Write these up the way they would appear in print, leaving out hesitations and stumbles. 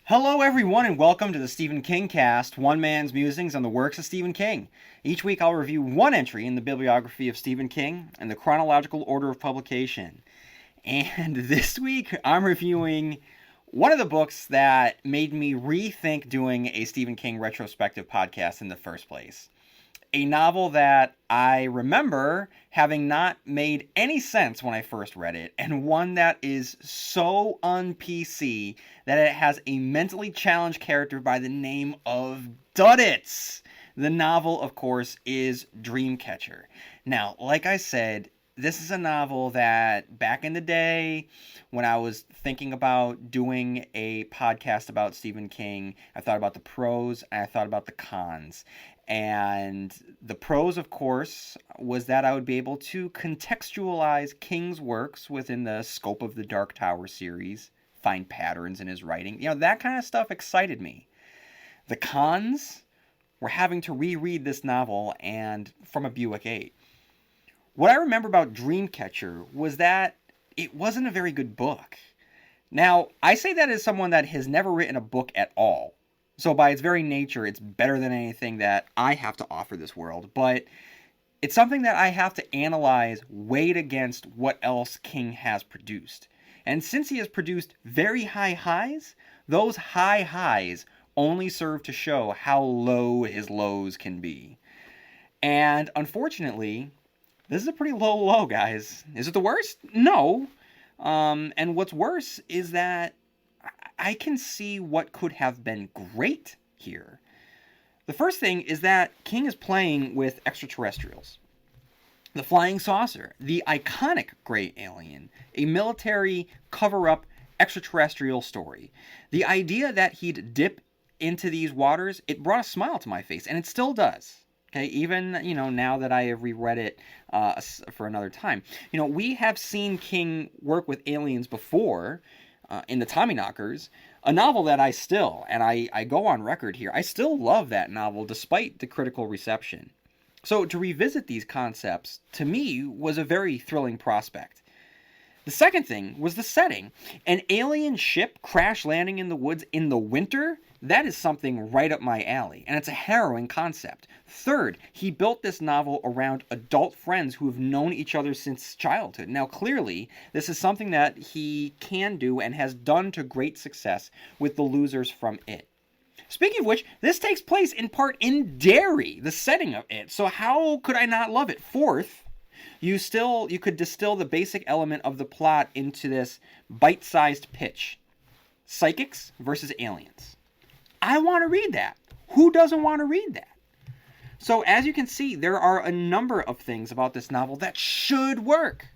Hello, everyone, and welcome to the Stephen Kingcast, one man's musings on the works of Stephen King. Each week I'll review one entry in the bibliography of Stephen King and the chronological order of publication. And this week I'm reviewing one of the books that made me rethink doing a Stephen King retrospective podcast in the first place. A novel that I remember having not made any sense when I first read it, and one that is so un-PC that it has a mentally challenged character by the name of Duddits. The novel, of course, is Dreamcatcher. Now, like I said, this is a novel that back in the day when I was thinking about doing a podcast about Stephen King, I thought about the pros and I thought about the cons. And the pros, of course, was that I would be able to contextualize King's works within the scope of the Dark Tower series, find patterns in his writing. That kind of stuff excited me. The cons were having to reread this novel and from a Buick 8. What I remember about Dreamcatcher was that it wasn't a very good book. Now, I say that as someone that has never written a book at all. So by its very nature, it's better than anything that I have to offer this world. But it's something that I have to analyze, weighed against what else King has produced. And since he has produced very high highs, those high highs only serve to show how low his lows can be. And unfortunately, this is a pretty low low, guys. Is it the worst? No. And what's worse is that I can see what could have been great here. The first thing is that King is playing with extraterrestrials. The flying saucer, the iconic gray alien, a military cover-up extraterrestrial story. The idea that he'd dip into these waters, it brought a smile to my face, and it still does. Okay, even, now that I have reread it for another time. We have seen King work with aliens before, in the Tommyknockers, a novel that I still, and I go on record here, I still love that novel despite the critical reception. So to revisit these concepts, to me, was a very thrilling prospect. The second thing was the setting. An alien ship crash landing in the woods in the winter? That is something right up my alley, and it's a harrowing concept. Third, he built this novel around adult friends who have known each other since childhood. Now, clearly, this is something that he can do and has done to great success with the losers from It. Speaking of which, this takes place in part in Derry, the setting of It, so how could I not love it? Fourth, you could distill the basic element of the plot into this bite-sized pitch. Psychics versus aliens. I want to read that. Who doesn't want to read that? So as you can see, there are a number of things about this novel that should work.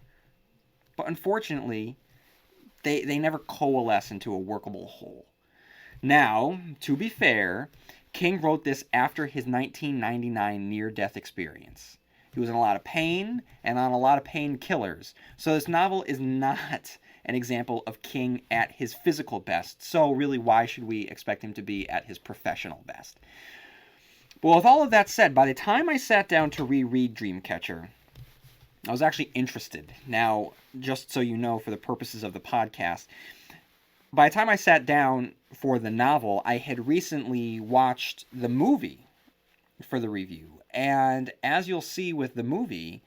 But unfortunately, they never coalesce into a workable whole. Now, to be fair, King wrote this after his 1999 near-death experience. He was in a lot of pain and on a lot of painkillers. So this novel is not an example of King at his physical best. So really, why should we expect him to be at his professional best? Well, with all of that said, by the time I sat down to reread Dreamcatcher, I was actually interested. Now, just so you know, for the purposes of the podcast, by the time I sat down for the novel, I had recently watched the movie for the review. And as you'll see with the movie,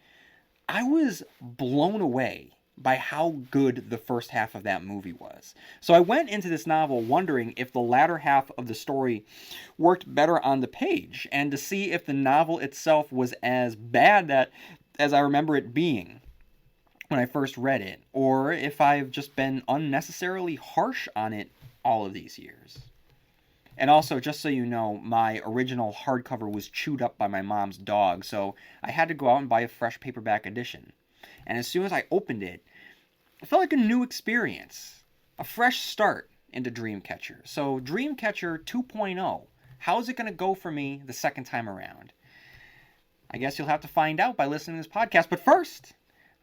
I was blown away by how good the first half of that movie was. So I went into this novel wondering if the latter half of the story worked better on the page, and to see if the novel itself was as bad as I remember it being when I first read it, or if I've just been unnecessarily harsh on it all of these years. And also, just so you know, my original hardcover was chewed up by my mom's dog, so I had to go out and buy a fresh paperback edition. And as soon as I opened it, it felt like a new experience, a fresh start into Dreamcatcher. So Dreamcatcher 2.0, how's it going to go for me the second time around? I guess you'll have to find out by listening to this podcast. But first,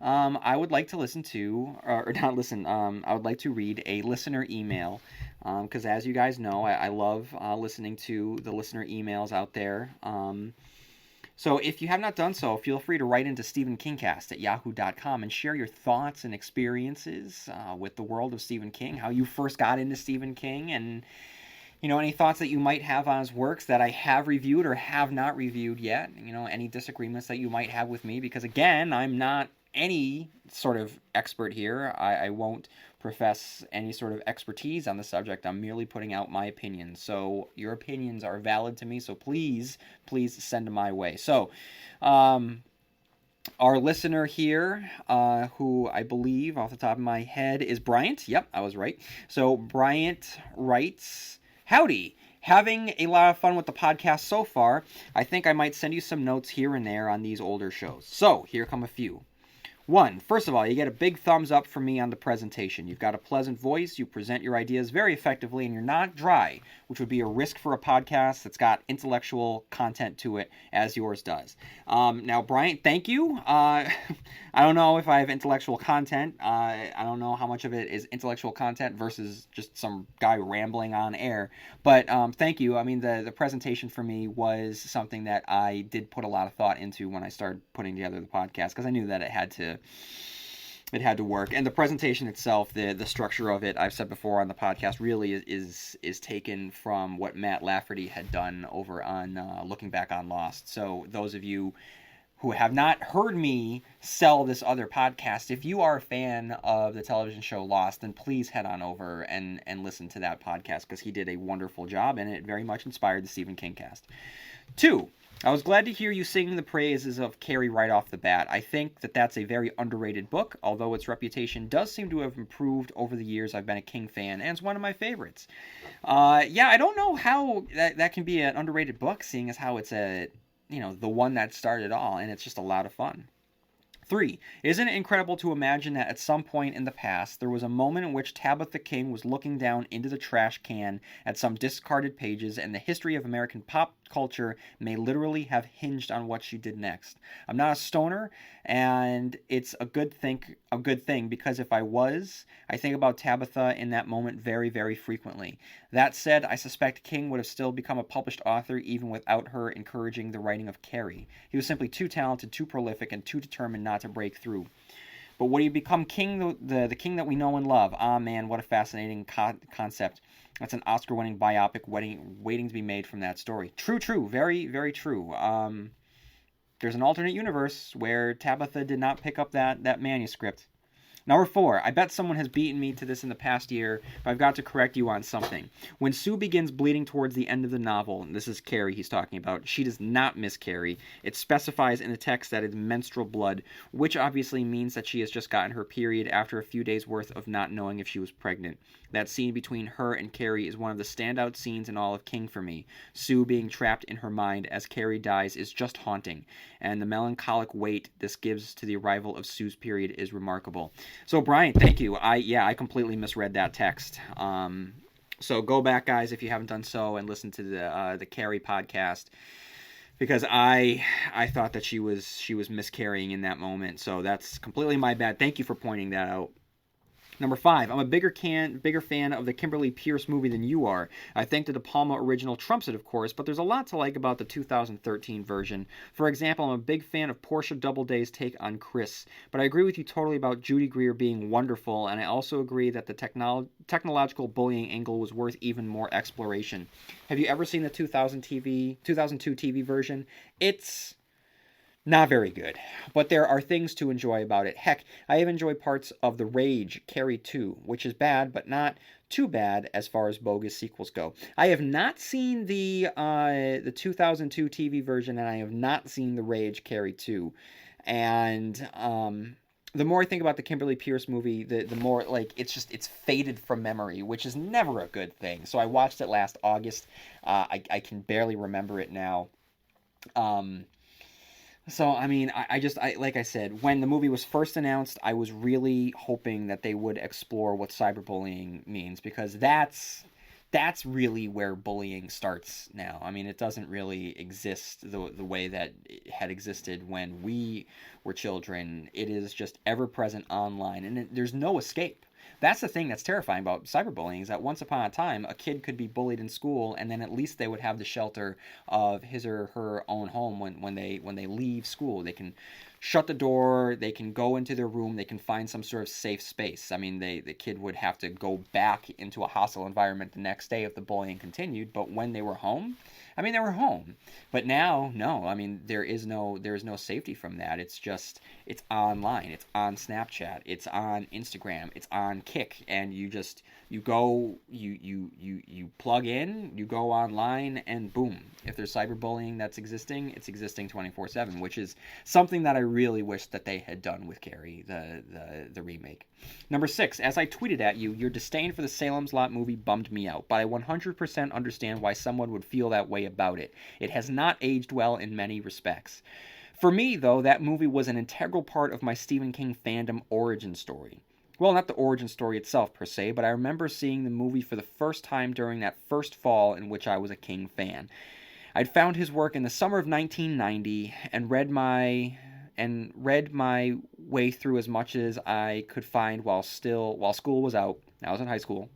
I would like to I would like to read a listener email, because as you guys know, I love listening to the listener emails out there. So if you have not done so, feel free to write into stephenkingcast@yahoo.com and share your thoughts and experiences with the world of Stephen King, how you first got into Stephen King, and Any thoughts that you might have on his works that I have reviewed or have not reviewed yet? Any disagreements that you might have with me? Because again, I'm not any sort of expert here. I won't profess any sort of expertise on the subject. I'm merely putting out my opinion. So your opinions are valid to me. So please send them my way. So, our listener here, who I believe off the top of my head is Bryant. Yep, I was right. So Bryant writes, "Howdy. Having a lot of fun with the podcast so far. I think I might send you some notes here and there on these older shows. So here come a few. 1. First of all, you get a big thumbs up from me on the presentation. You've got a pleasant voice, you present your ideas very effectively, and you're not dry, which would be a risk for a podcast that's got intellectual content to it, as yours does." Now, Bryant, thank you. I don't know if I have intellectual content. I don't know how much of it is intellectual content versus just some guy rambling on air. But thank you. I mean, the presentation for me was something that I did put a lot of thought into when I started putting together the podcast, because I knew that it had to work. And the presentation itself, the structure of it, I've said before on the podcast, really is taken from what Matt Lafferty had done over on Looking Back on Lost. So those of you who have not heard me sell this other podcast, if you are a fan of the television show Lost, then please head on over and listen to that podcast, because he did a wonderful job and it very much inspired the Stephen Kingcast. 2. I was glad to hear you sing the praises of Carrie right off the bat. I think that that's a very underrated book, although its reputation does seem to have improved over the years I've been a King fan, and it's one of my favorites. Yeah, I don't know how that can be an underrated book, seeing as how it's the one that started it all, and it's just a lot of fun. 3. Isn't it incredible to imagine that at some point in the past, there was a moment in which Tabitha King was looking down into the trash can at some discarded pages, and the history of American pop culture may literally have hinged on what she did next? I'm not a stoner, and it's a good thing, because if I was, I think about Tabitha in that moment very, very frequently. That said, I suspect King would have still become a published author even without her encouraging the writing of Carrie. He was simply too talented, too prolific, and too determined not to break through. But would he become king, the king that we know and love? Ah, man, what a fascinating concept. That's an Oscar-winning biopic waiting to be made from that story. True. Very, very true. There's an alternate universe where Tabitha did not pick up that manuscript. Number 4, I bet someone has beaten me to this in the past year, but I've got to correct you on something. When Sue begins bleeding towards the end of the novel, and this is Carrie he's talking about, she does not miscarry. It specifies in the text that it's menstrual blood, which obviously means that she has just gotten her period after a few days' worth of not knowing if she was pregnant. That scene between her and Carrie is one of the standout scenes in all of King for me. Sue being trapped in her mind as Carrie dies is just haunting, and the melancholic weight this gives to the arrival of Sue's period is remarkable. So, Brian, thank you. I completely misread that text. So go back, guys, if you haven't done so, and listen to the Carrie podcast, because I thought that she was miscarrying in that moment. So that's completely my bad. Thank you for pointing that out. Number 5, I'm a bigger fan of the Kimberly Pierce movie than you are. I think the De Palma original trumps it, of course, but there's a lot to like about the 2013 version. For example, I'm a big fan of Portia Doubleday's take on Chris, but I agree with you totally about Judy Greer being wonderful, and I also agree that the technological bullying angle was worth even more exploration. Have you ever seen the 2002 TV version? It's not very good, but there are things to enjoy about it. Heck, I have enjoyed parts of The Rage, Carrie 2, which is bad, but not too bad as far as bogus sequels go. I have not seen the 2002 TV version, and I have not seen The Rage, Carrie 2. And the more I think about the Kimberly Pierce movie, the more, like, it's faded from memory, which is never a good thing. So I watched it last August. I can barely remember it now. So, I mean, I like I said, when the movie was first announced, I was really hoping that they would explore what cyberbullying means, because that's really where bullying starts now. I mean, it doesn't really exist the way that it had existed when we were children. It is just ever-present online, and there's no escape. That's the thing that's terrifying about cyberbullying, is that once upon a time, a kid could be bullied in school, and then at least they would have the shelter of his or her own home when they leave school. They can shut the door, they can go into their room, they can find some sort of safe space. I mean, the kid would have to go back into a hostile environment the next day if the bullying continued, but when they were home, I mean, they were home. But now, no, I mean, there is no safety from that. It's just, it's online, it's on Snapchat, it's on Instagram, it's on Kick, and you plug in, you go online, and boom. If there's cyberbullying that's existing, it's existing 24/7, which is something that I really wish that they had done with Carrie, the remake. Number 6, as I tweeted at you, your disdain for the Salem's Lot movie bummed me out, but I 100% understand why someone would feel that way about it. It has not aged well in many respects. For me, though, that movie was an integral part of my Stephen King fandom origin story. Well, not the origin story itself, per se, but I remember seeing the movie for the first time during that first fall in which I was a King fan. I'd found his work in the summer of 1990 and read my way through as much as I could find while school was out. I was in high school.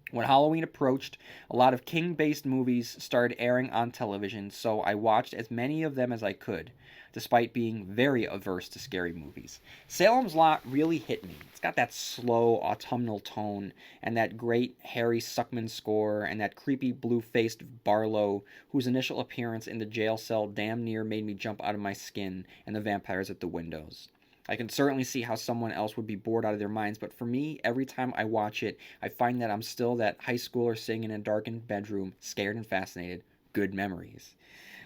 When Halloween approached, a lot of King-based movies started airing on television, so I watched as many of them as I could, despite being very averse to scary movies. Salem's Lot really hit me. It's got that slow, autumnal tone, and that great Harry Suckman score, and that creepy blue-faced Barlow, whose initial appearance in the jail cell damn near made me jump out of my skin, and the vampires at the windows. I can certainly see how someone else would be bored out of their minds, but for me, every time I watch it, I find that I'm still that high schooler sitting in a darkened bedroom, scared and fascinated. Good memories.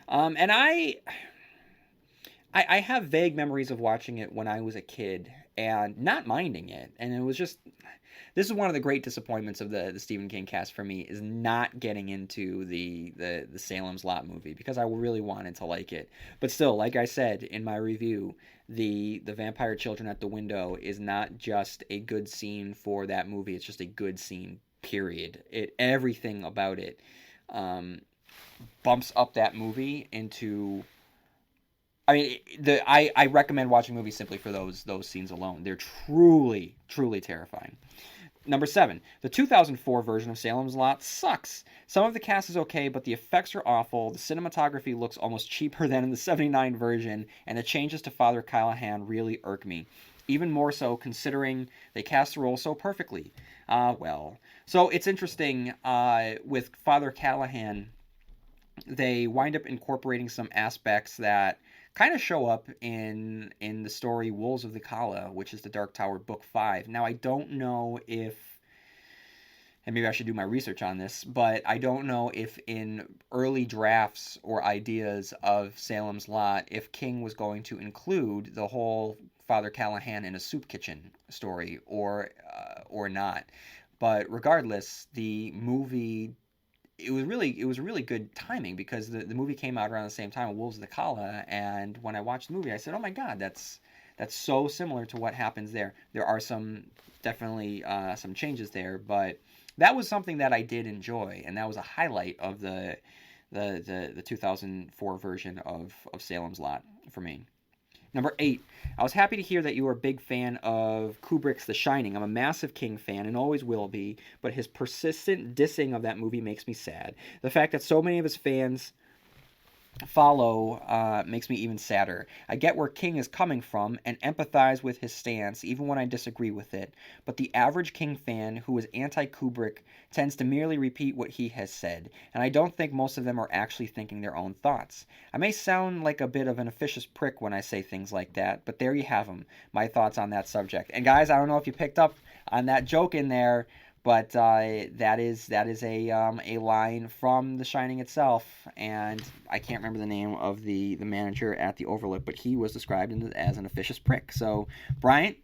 And I have vague memories of watching it when I was a kid and not minding it. And it was just, this is one of the great disappointments of the Stephen King cast for me, is not getting into the Salem's Lot movie, because I really wanted to like it. But still, like I said in my review, the vampire children at the window is not just a good scene for that movie, it's just a good scene, period. Everything about it bumps up that movie into... I mean, I recommend watching movies simply for those scenes alone. They're truly, truly terrifying. Number 7, the 2004 version of Salem's Lot sucks. Some of the cast is okay, but the effects are awful, the cinematography looks almost cheaper than in the 79 version, and the changes to Father Callahan really irk me. Even more so considering they cast the role so perfectly. So it's interesting, with Father Callahan, they wind up incorporating some aspects that kind of show up in the story Wolves of the Kala, which is the Dark Tower Book 5. Now, I don't know if, and maybe I should do my research on this, but I don't know if in early drafts or ideas of Salem's Lot, if King was going to include the whole Father Callahan in a soup kitchen story or not. But regardless, the movie... It was really good timing, because the movie came out around the same time, Wolves of the Kala, and when I watched the movie, I said, "Oh my God, that's so similar to what happens there." There are definitely some changes there, but that was something that I did enjoy, and that was a highlight of the 2004 version of Salem's Lot for me. Number 8, I was happy to hear that you are a big fan of Kubrick's The Shining. I'm a massive King fan and always will be, but his persistent dissing of that movie makes me sad. The fact that so many of his fans follow makes me even sadder. I get where King is coming from and empathize with his stance, even when I disagree with it, but the average King fan who is anti-Kubrick tends to merely repeat what he has said, and I don't think most of them are actually thinking their own thoughts. I may sound like a bit of an officious prick when I say things like that, but there you have them, my thoughts on that subject. And guys, I don't know if you picked up on that joke in there, but that is a line from The Shining itself, and I can't remember the name of the manager at the Overlook, but he was described as an officious prick. So, Bryant,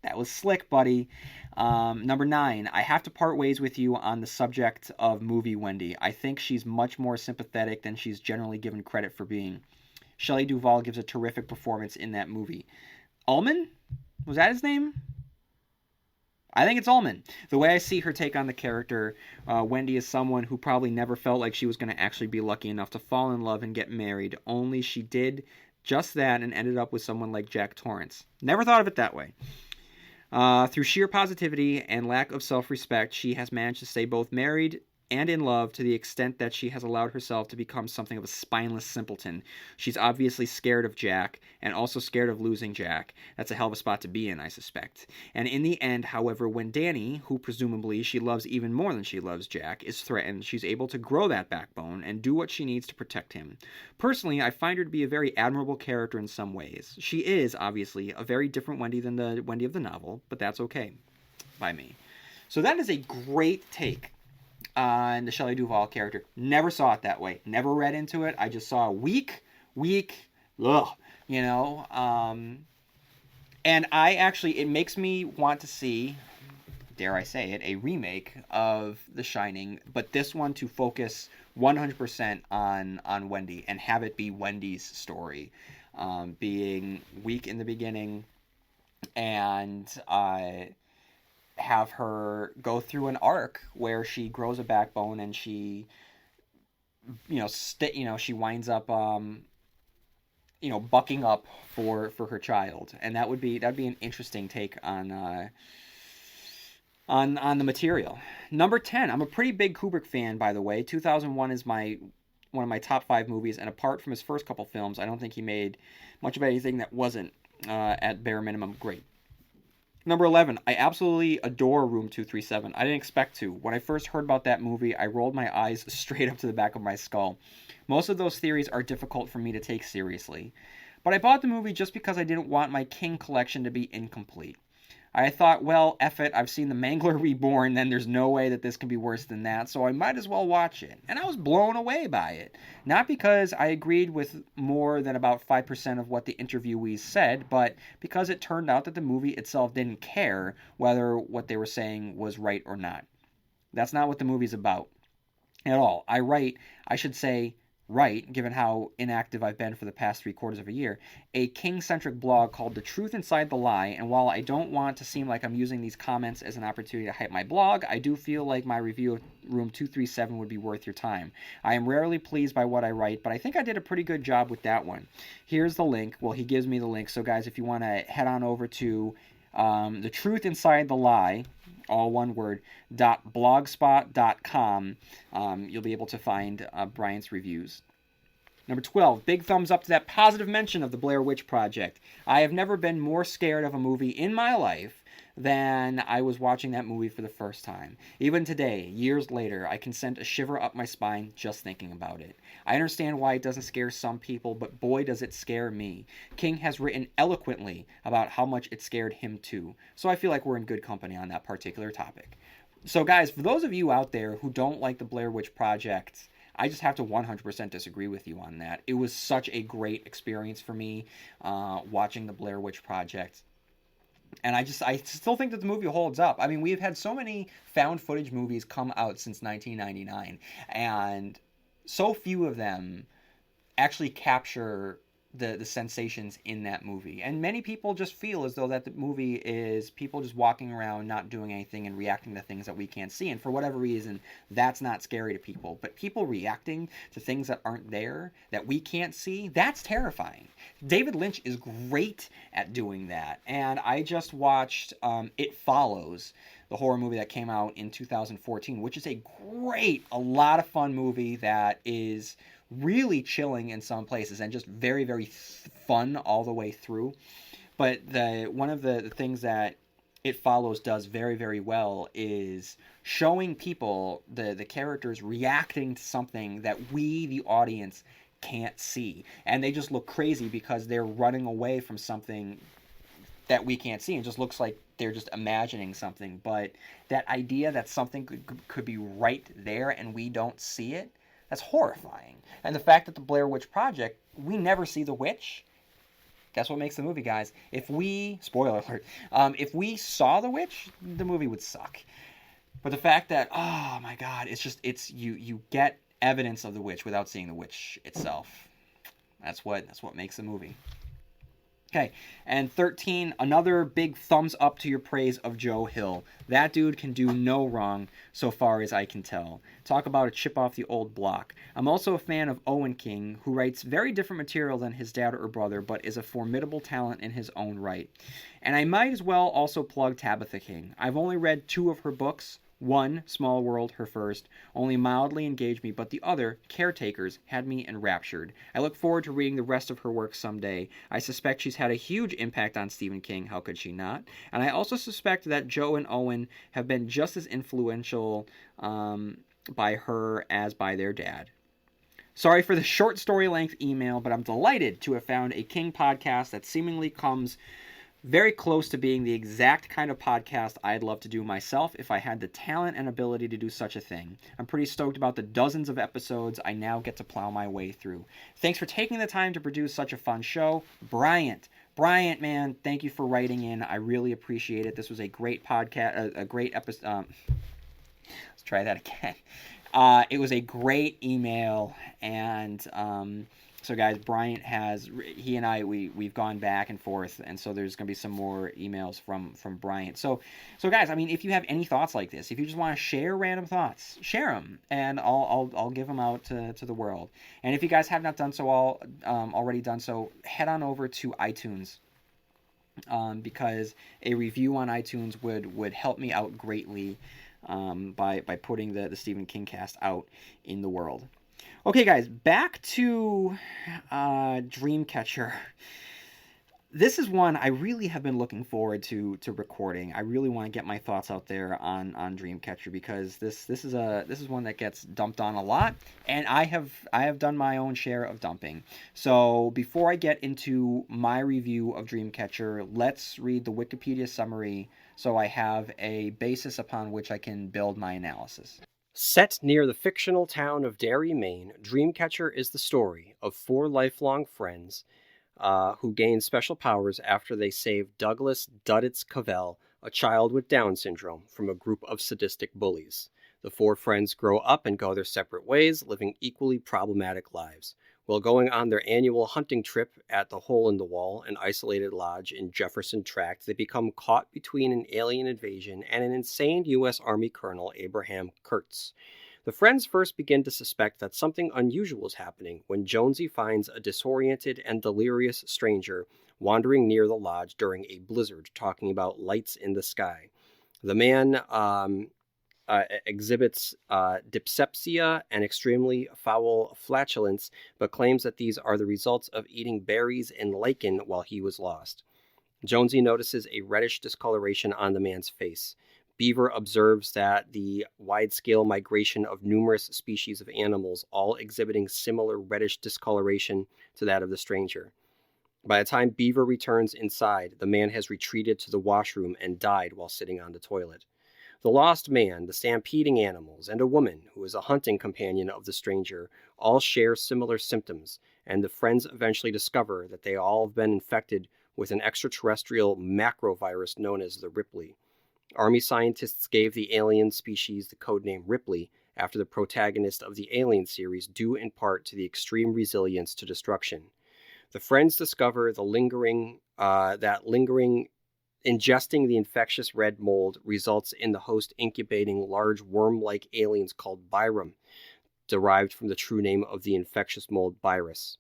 that was slick, buddy. Number 9, I have to part ways with you on the subject of movie Wendy. I think she's much more sympathetic than she's generally given credit for being. Shelley Duvall gives a terrific performance in that movie. Ullman? Was that his name? I think it's Ullman. The way I see her take on the character, Wendy is someone who probably never felt like she was going to actually be lucky enough to fall in love and get married, only she did just that and ended up with someone like Jack Torrance. Never thought of it that way. Through sheer positivity and lack of self-respect, she has managed to stay both married and in love to the extent that she has allowed herself to become something of a spineless simpleton. She's obviously scared of Jack, and also scared of losing Jack. That's a hell of a spot to be in, I suspect. And in the end, however, when Danny, who presumably she loves even more than she loves Jack, is threatened, she's able to grow that backbone and do what she needs to protect him. Personally, I find her to be a very admirable character in some ways. She is, obviously, a very different Wendy than the Wendy of the novel, but that's okay by me. So that is a great take on the Shelley Duvall character. Never saw it that way. Never read into it. I just saw weak, ugh, you know. And I actually, it makes me want to see, dare I say it, a remake of The Shining, but this one to focus 100% on Wendy and have it be Wendy's story, being weak in the beginning and have her go through an arc where she grows a backbone and she, she winds up, bucking up for her child, and that'd be an interesting take on the material. Number 10. I'm a pretty big Kubrick fan, by the way. 2001 is one of my top 5 movies, and apart from his first couple films, I don't think he made much of anything that wasn't at bare minimum great. Number 11, I absolutely adore Room 237. I didn't expect to. When I first heard about that movie, I rolled my eyes straight up to the back of my skull. Most of those theories are difficult for me to take seriously. But I bought the movie just because I didn't want my King collection to be incomplete. I thought, well, F it, I've seen The Mangler Reborn, then there's no way that this can be worse than that, so I might as well watch it. And I was blown away by it. Not because I agreed with more than about 5% of what the interviewees said, but because it turned out that the movie itself didn't care whether what they were saying was right or not. That's not what the movie's about at all. I should say, right, given how inactive I've been for the past 3/4 of a year, a King-centric blog called The Truth Inside the Lie, and while I don't want to seem like I'm using these comments as an opportunity to hype my blog, I do feel like my review of Room 237 would be worth your time. I am rarely pleased by what I write, but I think I did a pretty good job with that one. Here's the link. Well, he gives me the link, so guys, if you want to head on over to The Truth Inside the Lie, all one word, .blogspot.com. You'll be able to find Bryant's reviews. Number 12, big thumbs up to that positive mention of the Blair Witch Project. I have never been more scared of a movie in my life than I was watching that movie for the first time. Even today, years later, I can send a shiver up my spine just thinking about it. I understand why it doesn't scare some people, but boy does it scare me. King has written eloquently about how much it scared him too, so I feel like we're in good company on that particular topic. So guys, for those of you out there who don't like the Blair Witch Project, I just have to 100% disagree with you on that. It was such a great experience for me watching the Blair Witch Project. And I still think that the movie holds up. I mean, we've had so many found footage movies come out since 1999, and so few of them actually capture the sensations in that movie. And many people just feel as though that the movie is people just walking around not doing anything and reacting to things that we can't see. And for whatever reason, that's not scary to people. But people reacting to things that aren't there, that we can't see, that's terrifying. David Lynch is great at doing that. And I just watched It Follows, the horror movie that came out in 2014, which is a lot of fun movie that is really chilling in some places and just very, very fun all the way through. But one of the things that It Follows does very, very well is showing people, the characters, reacting to something that we, the audience, can't see. And they just look crazy because they're running away from something that we can't see. It just looks like they're just imagining something. But that idea that something could be right there and we don't see it, that's horrifying. And the fact that the Blair Witch Project, we never see the witch. That's what makes the movie, guys. Spoiler alert, if we saw the witch, the movie would suck. But the fact that, oh my God, you get evidence of the witch without seeing the witch itself. That's what makes the movie. Okay, and 13, another big thumbs up to your praise of Joe Hill. That dude can do no wrong, so far as I can tell. Talk about a chip off the old block. I'm also a fan of Owen King, who writes very different material than his dad or brother, but is a formidable talent in his own right. And I might as well also plug Tabitha King. I've only read 2 of her books, One, Small World, her first, only mildly engaged me, but the other, Caretakers, had me enraptured. I look forward to reading the rest of her work someday. I suspect she's had a huge impact on Stephen King, how could she not? And I also suspect that Joe and Owen have been just as influential by her as by their dad. Sorry for the short story length email, but I'm delighted to have found a King podcast that seemingly comes very close to being the exact kind of podcast I'd love to do myself if I had the talent and ability to do such a thing. I'm pretty stoked about the dozens of episodes I now get to plow my way through. Thanks for taking the time to produce such a fun show. Bryant, man, thank you for writing in. I really appreciate it. This was a great podcast, a great episode. Let's try that again. It was a great email, and so guys, Bryant he and I, we've gone back and forth, and so there's gonna be some more emails from Bryant. So guys, I mean, if you have any thoughts like this, if you just want to share random thoughts, share them, and I'll give them out to the world. And if you guys have not done so already done so, head on over to iTunes. Because a review on iTunes would help me out greatly by putting the Stephen Kingcast out in the world. Okay, guys, back to Dreamcatcher. This is one I really have been looking forward to recording. I really want to get my thoughts out there on Dreamcatcher because this is one that gets dumped on a lot, and I have done my own share of dumping. So before I get into my review of Dreamcatcher, let's read the Wikipedia summary so I have a basis upon which I can build my analysis. Set near the fictional town of Derry, Maine, Dreamcatcher is the story of 4 lifelong friends who gain special powers after they save Douglas Duddits Cavell, a child with Down syndrome, from a group of sadistic bullies. The 4 friends grow up and go their separate ways, living equally problematic lives. While going on their annual hunting trip at the Hole in the Wall, an isolated lodge in Jefferson Tract, they become caught between an alien invasion and an insane U.S. Army Colonel, Abraham Kurtz. The friends first begin to suspect that something unusual is happening when Jonesy finds a disoriented and delirious stranger wandering near the lodge during a blizzard, talking about lights in the sky. The man exhibits dyspepsia and extremely foul flatulence, but claims that these are the results of eating berries and lichen while he was lost. Jonesy notices a reddish discoloration on the man's face. Beaver observes that the wide-scale migration of numerous species of animals, all exhibiting similar reddish discoloration to that of the stranger. By the time Beaver returns inside, the man has retreated to the washroom and died while sitting on the toilet. The lost man, the stampeding animals, and a woman who is a hunting companion of the stranger all share similar symptoms, and the friends eventually discover that they all have been infected with an extraterrestrial macrovirus known as the Ripley. Army scientists gave the alien species the codename Ripley after the protagonist of the Alien series, due in part to the extreme resilience to destruction. The friends discover that ingesting the infectious red mold results in the host incubating large worm-like aliens called Byram, derived from the true name of the infectious mold virus.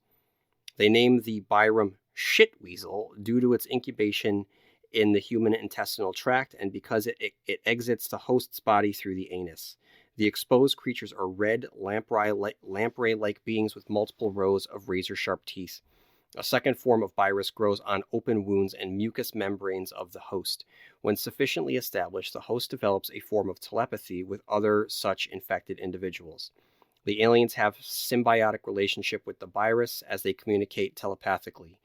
They name the Byram shitweasel due to its incubation in the human intestinal tract and because it exits the host's body through the anus. The exposed creatures are red, lamprey-like beings with multiple rows of razor-sharp teeth. A second form of virus grows on open wounds and mucous membranes of the host. When sufficiently established, the host develops a form of telepathy with other such infected individuals. The aliens have a symbiotic relationship with the virus as they communicate telepathically.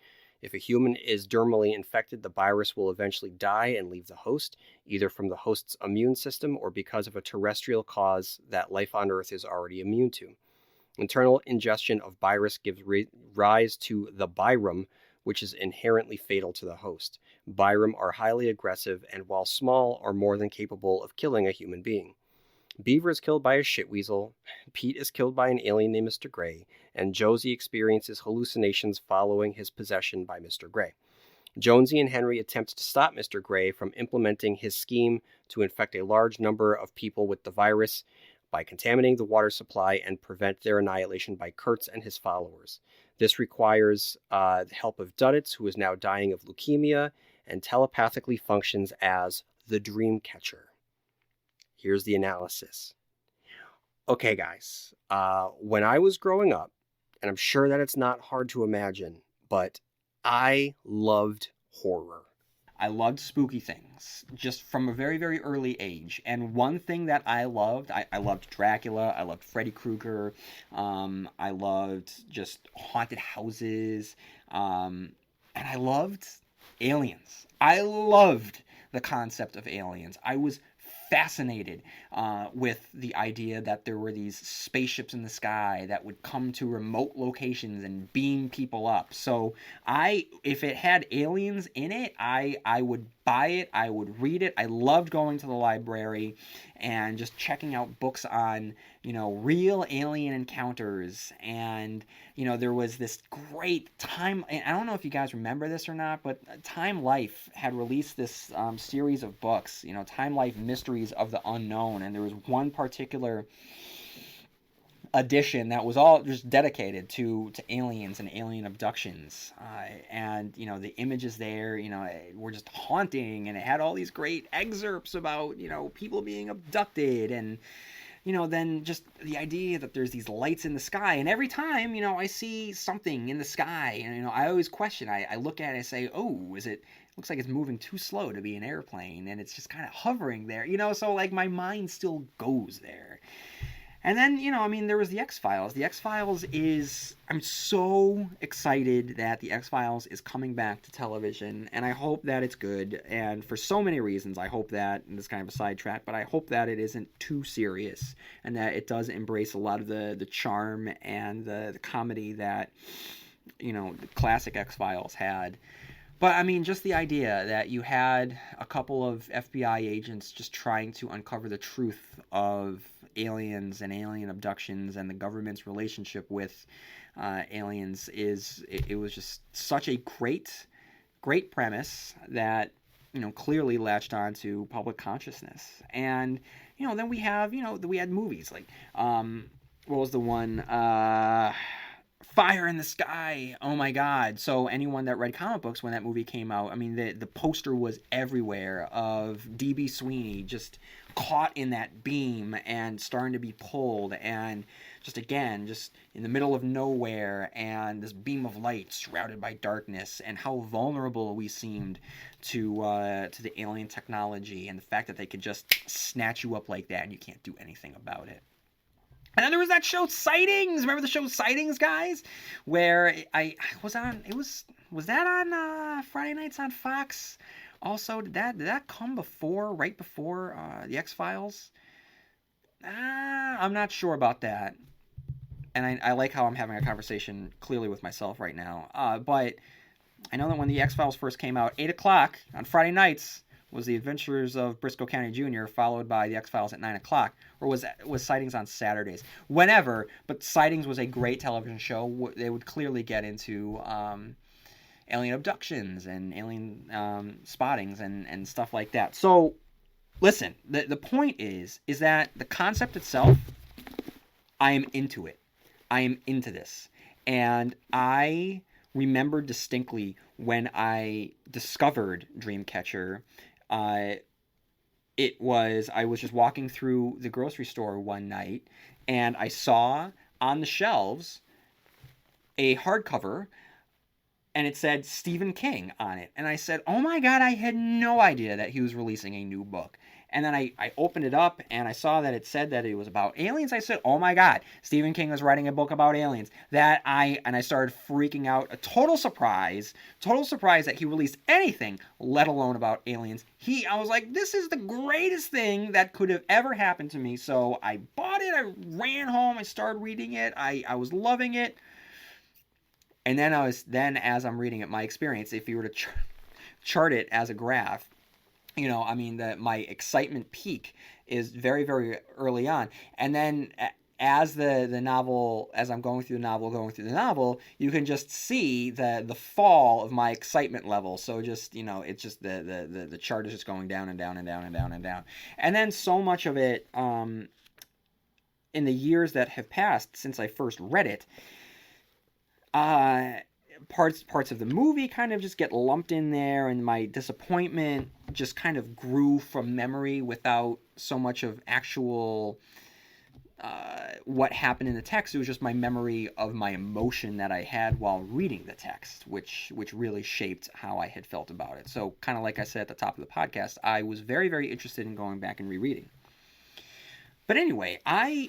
If a human is dermally infected, the virus will eventually die and leave the host, either from the host's immune system or because of a terrestrial cause that life on Earth is already immune to. Internal ingestion of virus gives rise to the Byram, which is inherently fatal to the host. Byram are highly aggressive and, while small, are more than capable of killing a human being. Beaver is killed by a shitweasel, Pete is killed by an alien named Mr. Gray, and Josie experiences hallucinations following his possession by Mr. Gray. Jonesy and Henry attempt to stop Mr. Gray from implementing his scheme to infect a large number of people with the virus by contaminating the water supply and prevent their annihilation by Kurtz and his followers. This requires the help of Duddits, who is now dying of leukemia and telepathically functions as the Dreamcatcher. Here's the analysis. Okay, guys. When I was growing up, and I'm sure that it's not hard to imagine, but I loved horror. I loved spooky things just from a very, very early age. And one thing that I loved Dracula, I loved Freddy Krueger, I loved just haunted houses, and I loved aliens. I loved the concept of aliens. I was fascinated with the idea that there were these spaceships in the sky that would come to remote locations and beam people up. So if it had aliens in it, I would buy it. I would read it. I loved going to the library and just checking out books on, real alien encounters. And, there was this great time. And I don't know if you guys remember this or not, but Time Life had released this series of books, Time Life Mysteries of the Unknown. And there was one particular edition that was all just dedicated to aliens and alien abductions, and the images there were just haunting, and it had all these great excerpts about people being abducted, and then just the idea that there's these lights in the sky, and every time I see something in the sky, and I always question. I look at it and say, oh, looks like it's moving too slow to be an airplane, and it's just kind of hovering there, so like my mind still goes there. And then, there was the X-Files. The X-Files I'm so excited that the X-Files is coming back to television, and I hope that it's good. And for so many reasons, I hope that, and this is kind of a sidetrack, but I hope that it isn't too serious, and that it does embrace a lot of the charm and the comedy that, the classic X-Files had. But, just the idea that you had a couple of FBI agents just trying to uncover the truth of aliens and alien abductions and the government's relationship with aliens it was just such a great premise that, clearly latched on to public consciousness. And, then we had movies like, what was the one, Fire in the Sky. Oh my God. So anyone that read comic books when that movie came out, the poster was everywhere of D.B. Sweeney just caught in that beam and starting to be pulled, and just in the middle of nowhere, and this beam of light shrouded by darkness, and how vulnerable we seemed to the alien technology, and the fact that they could just snatch you up like that and you can't do anything about it. And then there was that show Sightings. Remember the show Sightings, guys? Where I was on. Was that on Friday nights on Fox? Also, did that come right before the X-Files? I'm not sure about that. And I like how I'm having a conversation clearly with myself right now. But I know that when the X-Files first came out, 8 o'clock on Friday nights was The Adventures of Briscoe County Jr., followed by the X-Files at 9 o'clock. Or was Sightings on Saturdays? Whenever, but Sightings was a great television show. They would clearly get into alien abductions and alien spottings and stuff like that. So, listen, the point is that the concept itself, I am into it. I am into this. And I remember distinctly when I discovered Dreamcatcher, I was just walking through the grocery store one night, and I saw on the shelves a hardcover, and it said Stephen King on it. And I said, oh my God, I had no idea that he was releasing a new book. And then I opened it up, and I saw that it said that it was about aliens. I said, oh my God, Stephen King was writing a book about aliens. And I started freaking out. A total surprise that he released anything, let alone about aliens. I was like, this is the greatest thing that could have ever happened to me. So I bought it. I ran home. I started reading it. I was loving it. And then as I'm reading it, my experience, if you were to chart it as a graph, my excitement peak is very, very early on. And then as I'm going through the novel, you can just see the fall of my excitement level. So just, it's just the chart is just going down and down and down and down and down. And then so much of it, in the years that have passed since I first read it, parts of the movie kind of just get lumped in there, and my disappointment just kind of grew from memory without so much of actual what happened in the text. It was just my memory of my emotion that I had while reading the text, which really shaped how I had felt about it. So kind of like I said at the top of the podcast, I was very, very interested in going back and rereading. But anyway,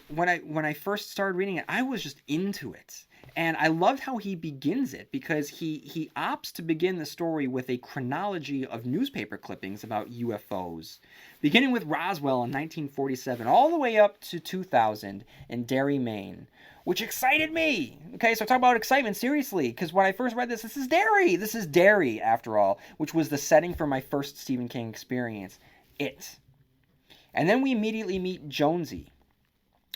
when I first started reading it, I was just into it. And I loved how he begins it, because he opts to begin the story with a chronology of newspaper clippings about UFOs, beginning with Roswell in 1947 all the way up to 2000 in Derry, Maine, which excited me. Okay, so talk about excitement, seriously, because when I first read this is Derry. This is Derry, after all, which was the setting for my first Stephen King experience, It. And then we immediately meet Jonesy.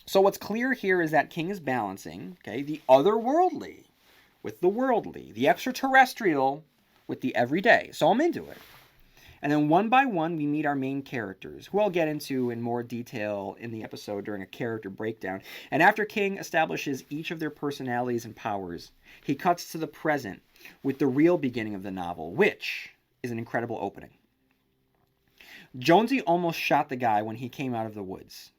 So what's clear here is that King is balancing, okay, the otherworldly with the worldly, the extraterrestrial with the everyday. So I'm into it. And then one by one, we meet our main characters, who I'll get into in more detail in the episode during a character breakdown. And after King establishes each of their personalities and powers, he cuts to the present with the real beginning of the novel, which is an incredible opening. Jonesy almost shot the guy when he came out of the woods.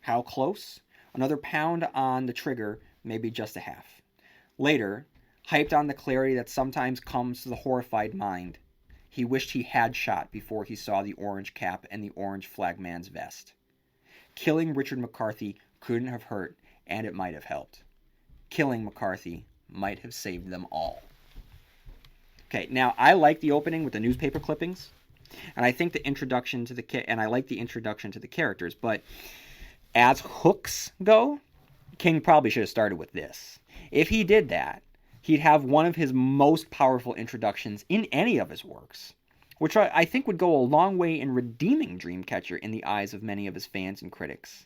How close? Another pound on the trigger, maybe just a half. Later, hyped on the clarity that sometimes comes to the horrified mind, he wished he had shot before he saw the orange cap and the orange flagman's vest. Killing Richard McCarthy couldn't have hurt, and it might have helped. Killing McCarthy might have saved them all. Okay, now I like the opening with the newspaper clippings, and I think the introduction to the characters, but as hooks go, King probably should have started with this. If he did that, he'd have one of his most powerful introductions in any of his works, which I think would go a long way in redeeming Dreamcatcher in the eyes of many of his fans and critics.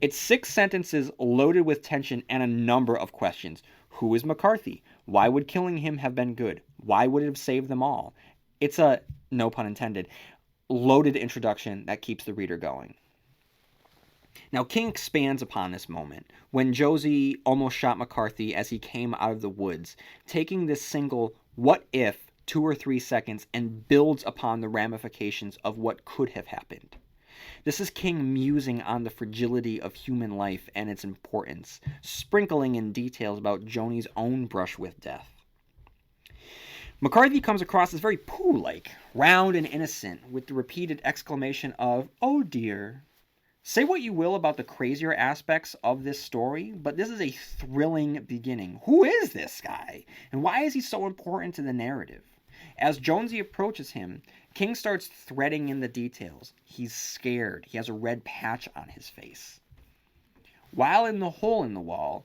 It's 6 sentences loaded with tension and a number of questions. Who is McCarthy? Why would killing him have been good? Why would it have saved them all? It's a, no pun intended, loaded introduction that keeps the reader going. Now, King expands upon this moment, when Josie almost shot McCarthy as he came out of the woods, taking this single what if 2 or 3 seconds and builds upon the ramifications of what could have happened. This is King musing on the fragility of human life and its importance, sprinkling in details about Joni's own brush with death. McCarthy comes across as very Pooh-like, round and innocent, with the repeated exclamation of, "Oh dear." Say what you will about the crazier aspects of this story, but this is a thrilling beginning. Who is this guy? And why is he so important to the narrative? As Jonesy approaches him, King starts threading in the details. He's scared. He has a red patch on his face. While in the hole in the wall,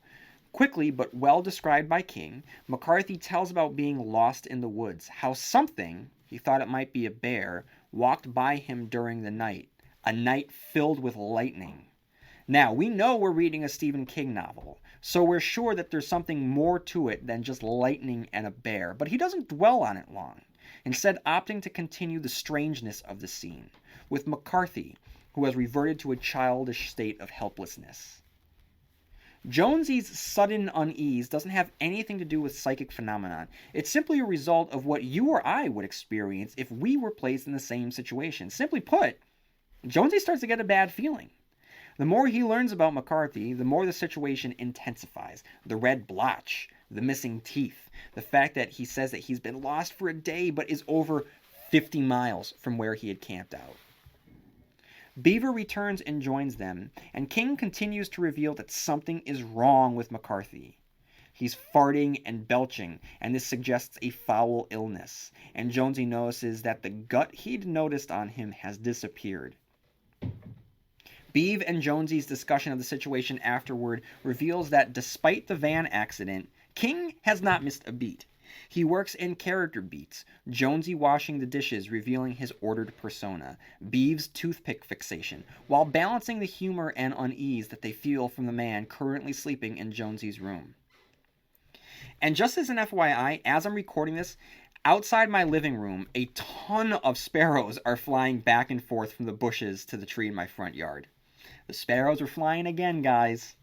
quickly but well described by King, McCarthy tells about being lost in the woods, how something, he thought it might be a bear, walked by him during the night. A night filled with lightning. Now, we know we're reading a Stephen King novel, so we're sure that there's something more to it than just lightning and a bear, but he doesn't dwell on it long, instead opting to continue the strangeness of the scene, with McCarthy, who has reverted to a childish state of helplessness. Jonesy's sudden unease doesn't have anything to do with psychic phenomenon. It's simply a result of what you or I would experience if we were placed in the same situation. Simply put, Jonesy starts to get a bad feeling. The more he learns about McCarthy, the more the situation intensifies. The red blotch, the missing teeth, the fact that he says that he's been lost for a day but is over 50 miles from where he had camped out. Beaver returns and joins them, and King continues to reveal that something is wrong with McCarthy. He's farting and belching, and this suggests a foul illness, and Jonesy notices that the gut he'd noticed on him has disappeared. Beav and Jonesy's discussion of the situation afterward reveals that despite the van accident, King has not missed a beat. He works in character beats, Jonesy washing the dishes revealing his ordered persona, Beav's toothpick fixation, while balancing the humor and unease that they feel from the man currently sleeping in Jonesy's room. And just as an FYI, as I'm recording this, outside my living room, a ton of sparrows are flying back and forth from the bushes to the tree in my front yard. The sparrows are flying again, guys.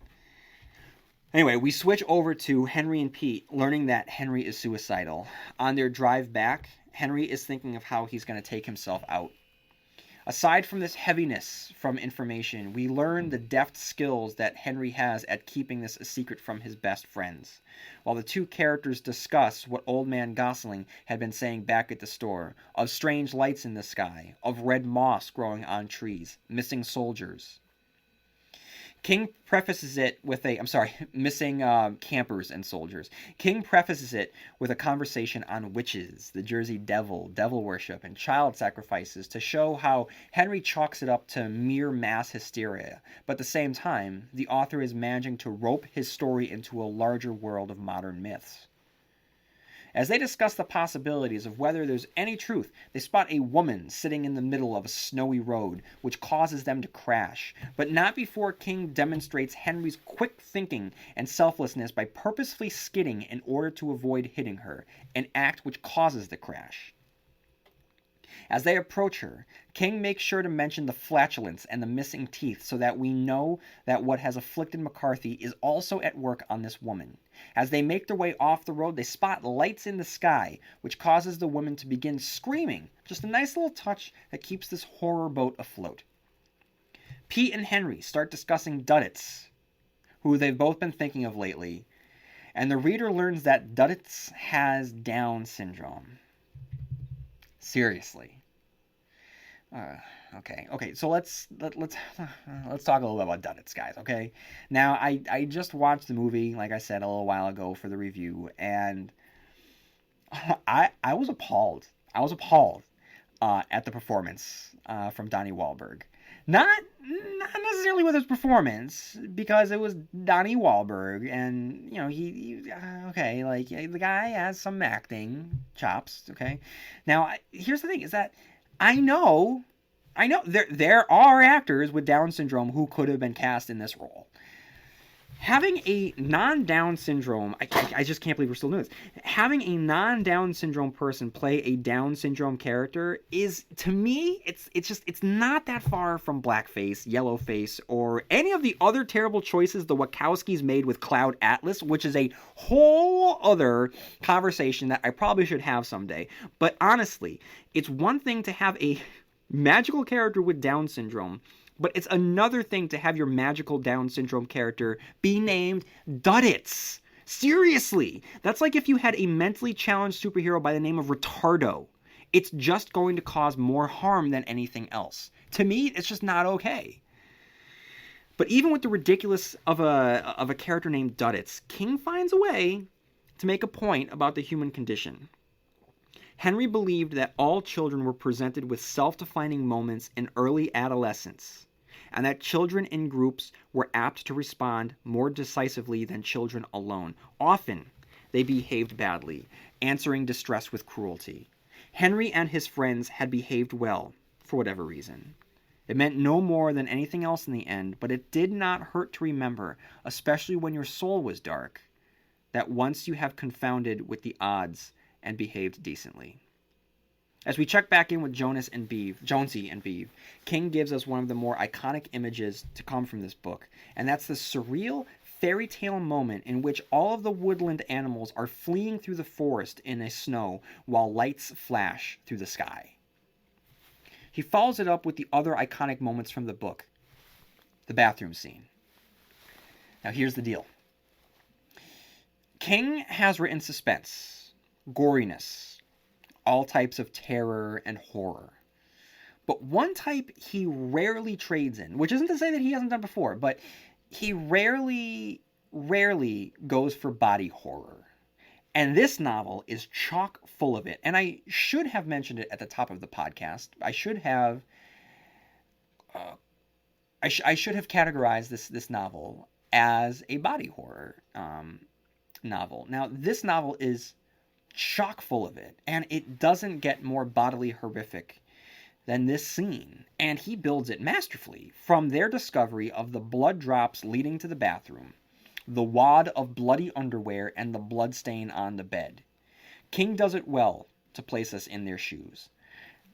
Anyway, we switch over to Henry and Pete, learning that Henry is suicidal. On their drive back, Henry is thinking of how he's going to take himself out. Aside from this heaviness from information, we learn the deft skills that Henry has at keeping this a secret from his best friends, while the two characters discuss what Old Man Gosling had been saying back at the store, of strange lights in the sky, of red moss growing on trees, missing soldiers. King prefaces it with missing campers and soldiers. King prefaces it with a conversation on witches, the Jersey Devil, devil worship, and child sacrifices to show how Henry chalks it up to mere mass hysteria. But at the same time, the author is managing to rope his story into a larger world of modern myths. As they discuss the possibilities of whether there's any truth, they spot a woman sitting in the middle of a snowy road, which causes them to crash, but not before King demonstrates Henry's quick thinking and selflessness by purposefully skidding in order to avoid hitting her, an act which causes the crash. As they approach her, King makes sure to mention the flatulence and the missing teeth so that we know that what has afflicted McCarthy is also at work on this woman. As they make their way off the road, they spot lights in the sky, which causes the woman to begin screaming. Just a nice little touch that keeps this horror boat afloat. Pete and Henry start discussing Duddits, who they've both been thinking of lately, and the reader learns that Duddits has Down syndrome. Seriously. Okay. So let's talk a little bit about Duddits, guys. Okay. Now I just watched the movie, like I said a little while ago for the review, and I was appalled. At the performance from Donnie Wahlberg. Not necessarily with his performance, because it was Donnie Wahlberg, and the guy has some acting chops. Okay. Now here's the thing: is that I know there are actors with Down syndrome who could have been cast in this role. Having a non-Down syndrome, I just can't believe we're still doing this. Having a non-Down syndrome person play a Down syndrome character is, to me, it's not that far from blackface, yellowface, or any of the other terrible choices the Wachowskis made with Cloud Atlas, which is a whole other conversation that I probably should have someday. But honestly, it's one thing to have a magical character with Down syndrome, but it's another thing to have your magical Down syndrome character be named Duddits. Seriously. That's like if you had a mentally challenged superhero by the name of Retardo. It's just going to cause more harm than anything else. To me, it's just not okay. But even with the ridiculous of a character named Duddits, King finds a way to make a point about the human condition. Henry believed that all children were presented with self-defining moments in early adolescence, and that children in groups were apt to respond more decisively than children alone. Often, they behaved badly, answering distress with cruelty. Henry and his friends had behaved well, for whatever reason. It meant no more than anything else in the end, but it did not hurt to remember, especially when your soul was dark, that once you have confounded with the odds and behaved decently. As we check back in with Jonesy and Beeve, King gives us one of the more iconic images to come from this book, and that's the surreal fairy tale moment in which all of the woodland animals are fleeing through the forest in a snow while lights flash through the sky. He follows it up with the other iconic moments from the book, the bathroom scene. Now here's the deal. King has written suspense, goriness, all types of terror and horror. But one type he rarely trades in, which isn't to say that he hasn't done before, but he rarely goes for body horror. And this novel is chock full of it. And I should have mentioned it at the top of the podcast. I should have categorized this novel as a body horror novel. Now, this novel is chock full of it, and it doesn't get more bodily horrific than this scene, and he builds it masterfully. From their discovery of the blood drops leading to the bathroom, the wad of bloody underwear, and the blood stain on the bed, King does it well to place us in their shoes.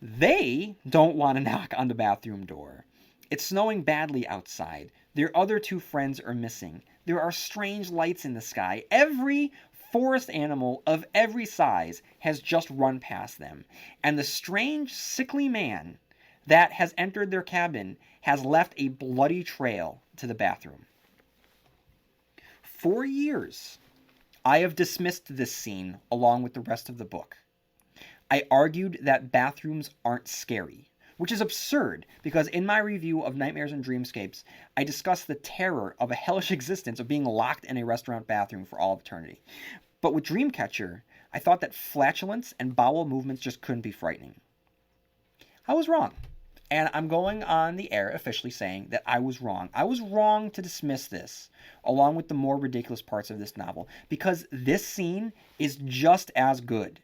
They don't want to knock on the bathroom door. It's snowing badly outside. Their other two friends are missing. There are strange lights in the sky. Every forest animal of every size has just run past them. And the strange, sickly man that has entered their cabin has left a bloody trail to the bathroom. For years, I have dismissed this scene along with the rest of the book. I argued that bathrooms aren't scary, which is absurd because in my review of Nightmares and Dreamscapes, I discussed the terror of a hellish existence of being locked in a restaurant bathroom for all of eternity. But with Dreamcatcher, I thought that flatulence and bowel movements just couldn't be frightening. I was wrong. And I'm going on the air officially saying that I was wrong. I was wrong to dismiss this, along with the more ridiculous parts of this novel, because this scene is just as good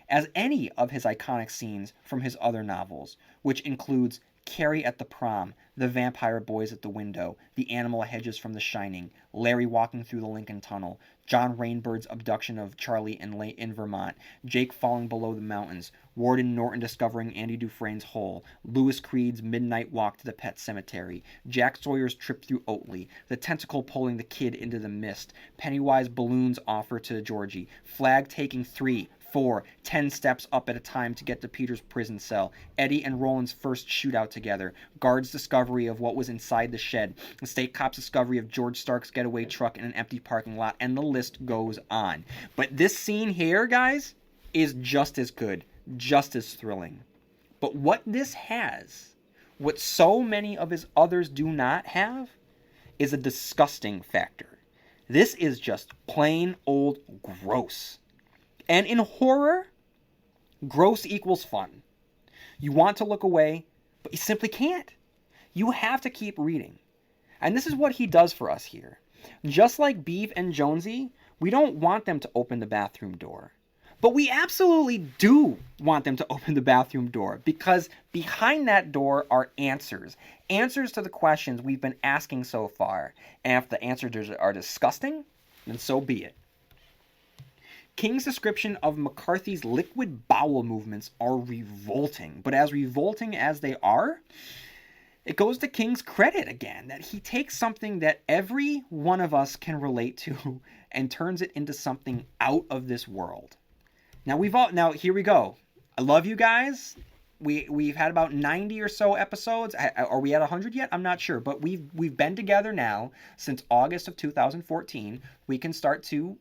as any of his iconic scenes from his other novels, which includes Carrie at the prom, the vampire boys at the window, the animal hedges from The Shining, Larry walking through the Lincoln Tunnel, John Rainbird's abduction of Charlie in Vermont, Jake falling below the mountains, Warden Norton discovering Andy Dufresne's hole, Louis Creed's midnight walk to the pet cemetery, Jack Sawyer's trip through Oatley, the tentacle pulling the kid into the mist, Pennywise balloons offer to Georgie, Flag taking 3, 4, 10 steps up at a time to get to Peter's prison cell, Eddie and Roland's first shootout together, Guard's discovery of what was inside the shed, the state cop's discovery of George Stark's getaway truck in an empty parking lot, and the list goes on. But this scene here, guys, is just as good, just as thrilling. But what this has, what so many of his others do not have, is a disgusting factor. This is just plain old gross. And in horror, gross equals fun. You want to look away, but you simply can't. You have to keep reading. And this is what he does for us here. Just like Beeve and Jonesy, we don't want them to open the bathroom door. But we absolutely do want them to open the bathroom door, because behind that door are answers. Answers to the questions we've been asking so far. And if the answers are disgusting, then so be it. King's description of McCarthy's liquid bowel movements are revolting, but as revolting as they are, it goes to King's credit again, that he takes something that every one of us can relate to and turns it into something out of this world. Now here we go. I love you guys. We've had about 90 or so episodes. Are we at 100 yet? I'm not sure, but we've been together now since August of 2014. We can start to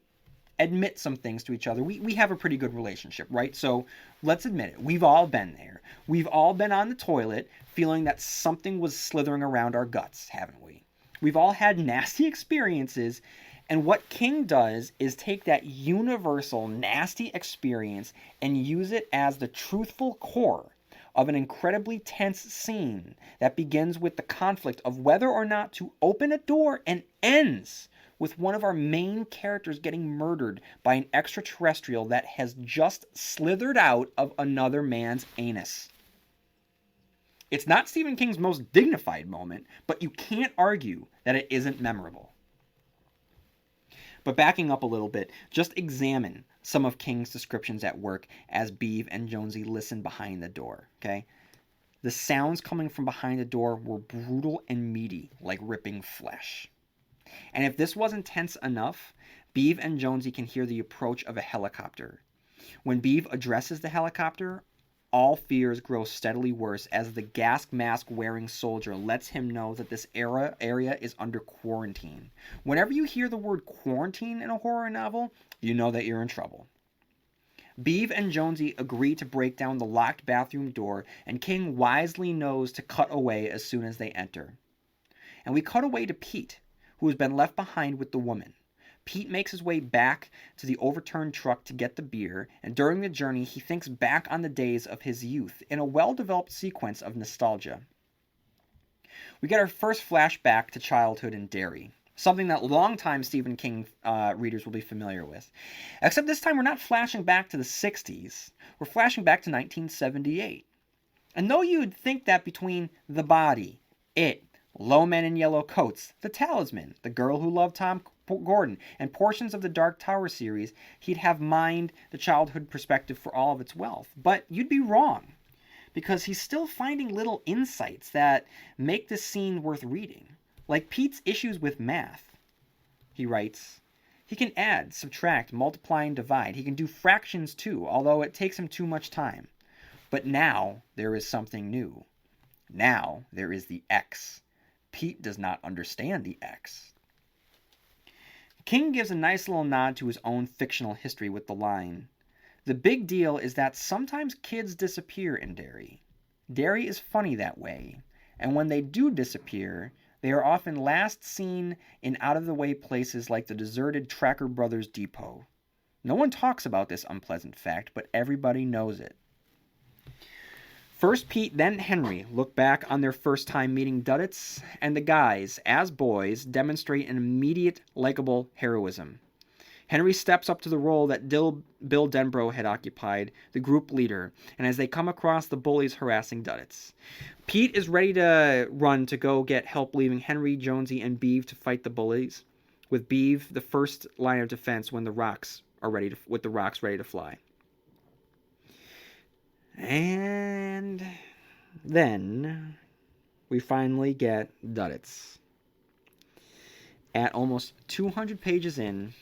admit some things to each other. We have a pretty good relationship, right? So let's admit it. We've all been there. We've all been on the toilet feeling that something was slithering around our guts, haven't we? We've all had nasty experiences, and what King does is take that universal nasty experience and use it as the truthful core of an incredibly tense scene that begins with the conflict of whether or not to open a door and ends with one of our main characters getting murdered by an extraterrestrial that has just slithered out of another man's anus. It's not Stephen King's most dignified moment, but you can't argue that it isn't memorable. But backing up a little bit, just examine some of King's descriptions at work as Beeve and Jonesy listen behind the door, okay? The sounds coming from behind the door were brutal and meaty, like ripping flesh. And if this wasn't tense enough, Beeve and Jonesy can hear the approach of a helicopter. When Beeve addresses the helicopter, all fears grow steadily worse as the gas mask wearing soldier lets him know that this area is under quarantine. Whenever you hear the word quarantine in a horror novel, you know that you're in trouble. Beeve and Jonesy agree to break down the locked bathroom door, and King wisely knows to cut away as soon as they enter. And we cut away to Pete, who has been left behind with the woman. Pete makes his way back to the overturned truck to get the beer, and during the journey he thinks back on the days of his youth in a well-developed sequence of nostalgia. We get our first flashback to childhood in Derry, something that longtime Stephen King readers will be familiar with. Except this time we're not flashing back to the 60s, we're flashing back to 1978. And though you'd think that between The Body, It, Low Men in Yellow Coats, The Talisman, The Girl Who Loved Tom Gordon, and portions of the Dark Tower series, he'd have mined the childhood perspective for all of its wealth. But you'd be wrong, because he's still finding little insights that make this scene worth reading. Like Pete's issues with math. he writes. He can add, subtract, multiply, and divide. He can do fractions too, although it takes him too much time. But now there is something new. Now there is the X. Pete does not understand the X. King gives a nice little nod to his own fictional history with the line, "The big deal is that sometimes kids disappear in Derry. Derry is funny that way, and when they do disappear, they are often last seen in out-of-the-way places like the deserted Tracker Brothers depot. No one talks about this unpleasant fact, but everybody knows it." First Pete, then Henry look back on their first time meeting Duddits, and the guys, as boys, demonstrate an immediate, likable heroism. Henry steps up to the role that Bill Denbrough had occupied, the group leader, and as they come across the bullies harassing Duddits. Pete is ready to run to go get help, leaving Henry, Jonesy, and Beeve to fight the bullies, with Beeve the first line of defense when the rocks ready to fly. And then we finally get Duddits. At almost 200 pages in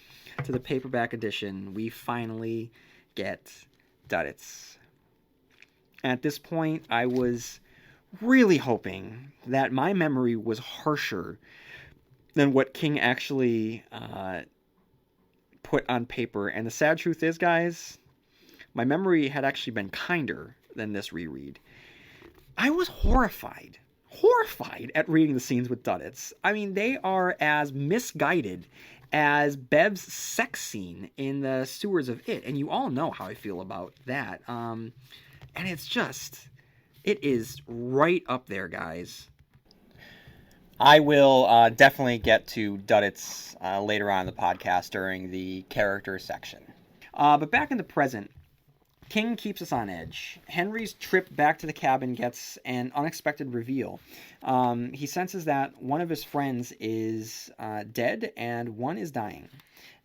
to the paperback edition, we finally get Duddits. At this point, I was really hoping that my memory was harsher than what King actually put on paper. And the sad truth is, guys, my memory had actually been kinder than this reread. I was horrified at reading the scenes with Duddits. I mean, they are as misguided as Bev's sex scene in the sewers of It, and you all know how I feel about that. And it is right up there, guys. I will definitely get to Duddits later on in the podcast during the character section. But back in the present, King keeps us on edge. Henry's trip back to the cabin gets an unexpected reveal. He senses that one of his friends is dead and one is dying.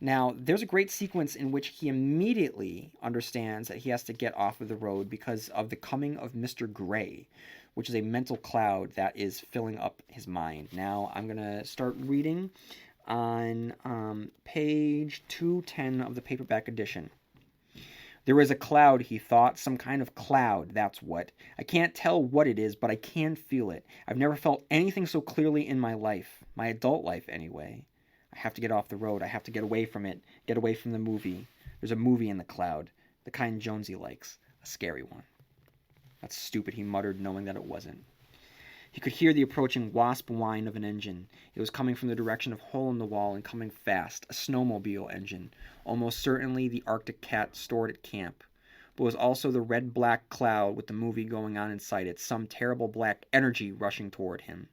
Now, there's a great sequence in which he immediately understands that he has to get off of the road because of the coming of Mr. Gray, which is a mental cloud that is filling up his mind. Now, I'm going to start reading on page 210 of the paperback edition. "There is a cloud," he thought, "some kind of cloud, that's what. I can't tell what it is, but I can feel it. I've never felt anything so clearly in my life, my adult life anyway. I have to get off the road. I have to get away from it, get away from the movie. There's a movie in the cloud, the kind Jonesy likes, a scary one." "That's stupid," he muttered, knowing that it wasn't. He could hear the approaching wasp whine of an engine. It was coming from the direction of Hole in the Wall and coming fast, a snowmobile engine, almost certainly the Arctic cat stored at camp. But it was also the red-black cloud with the movie going on inside it, some terrible black energy rushing toward him.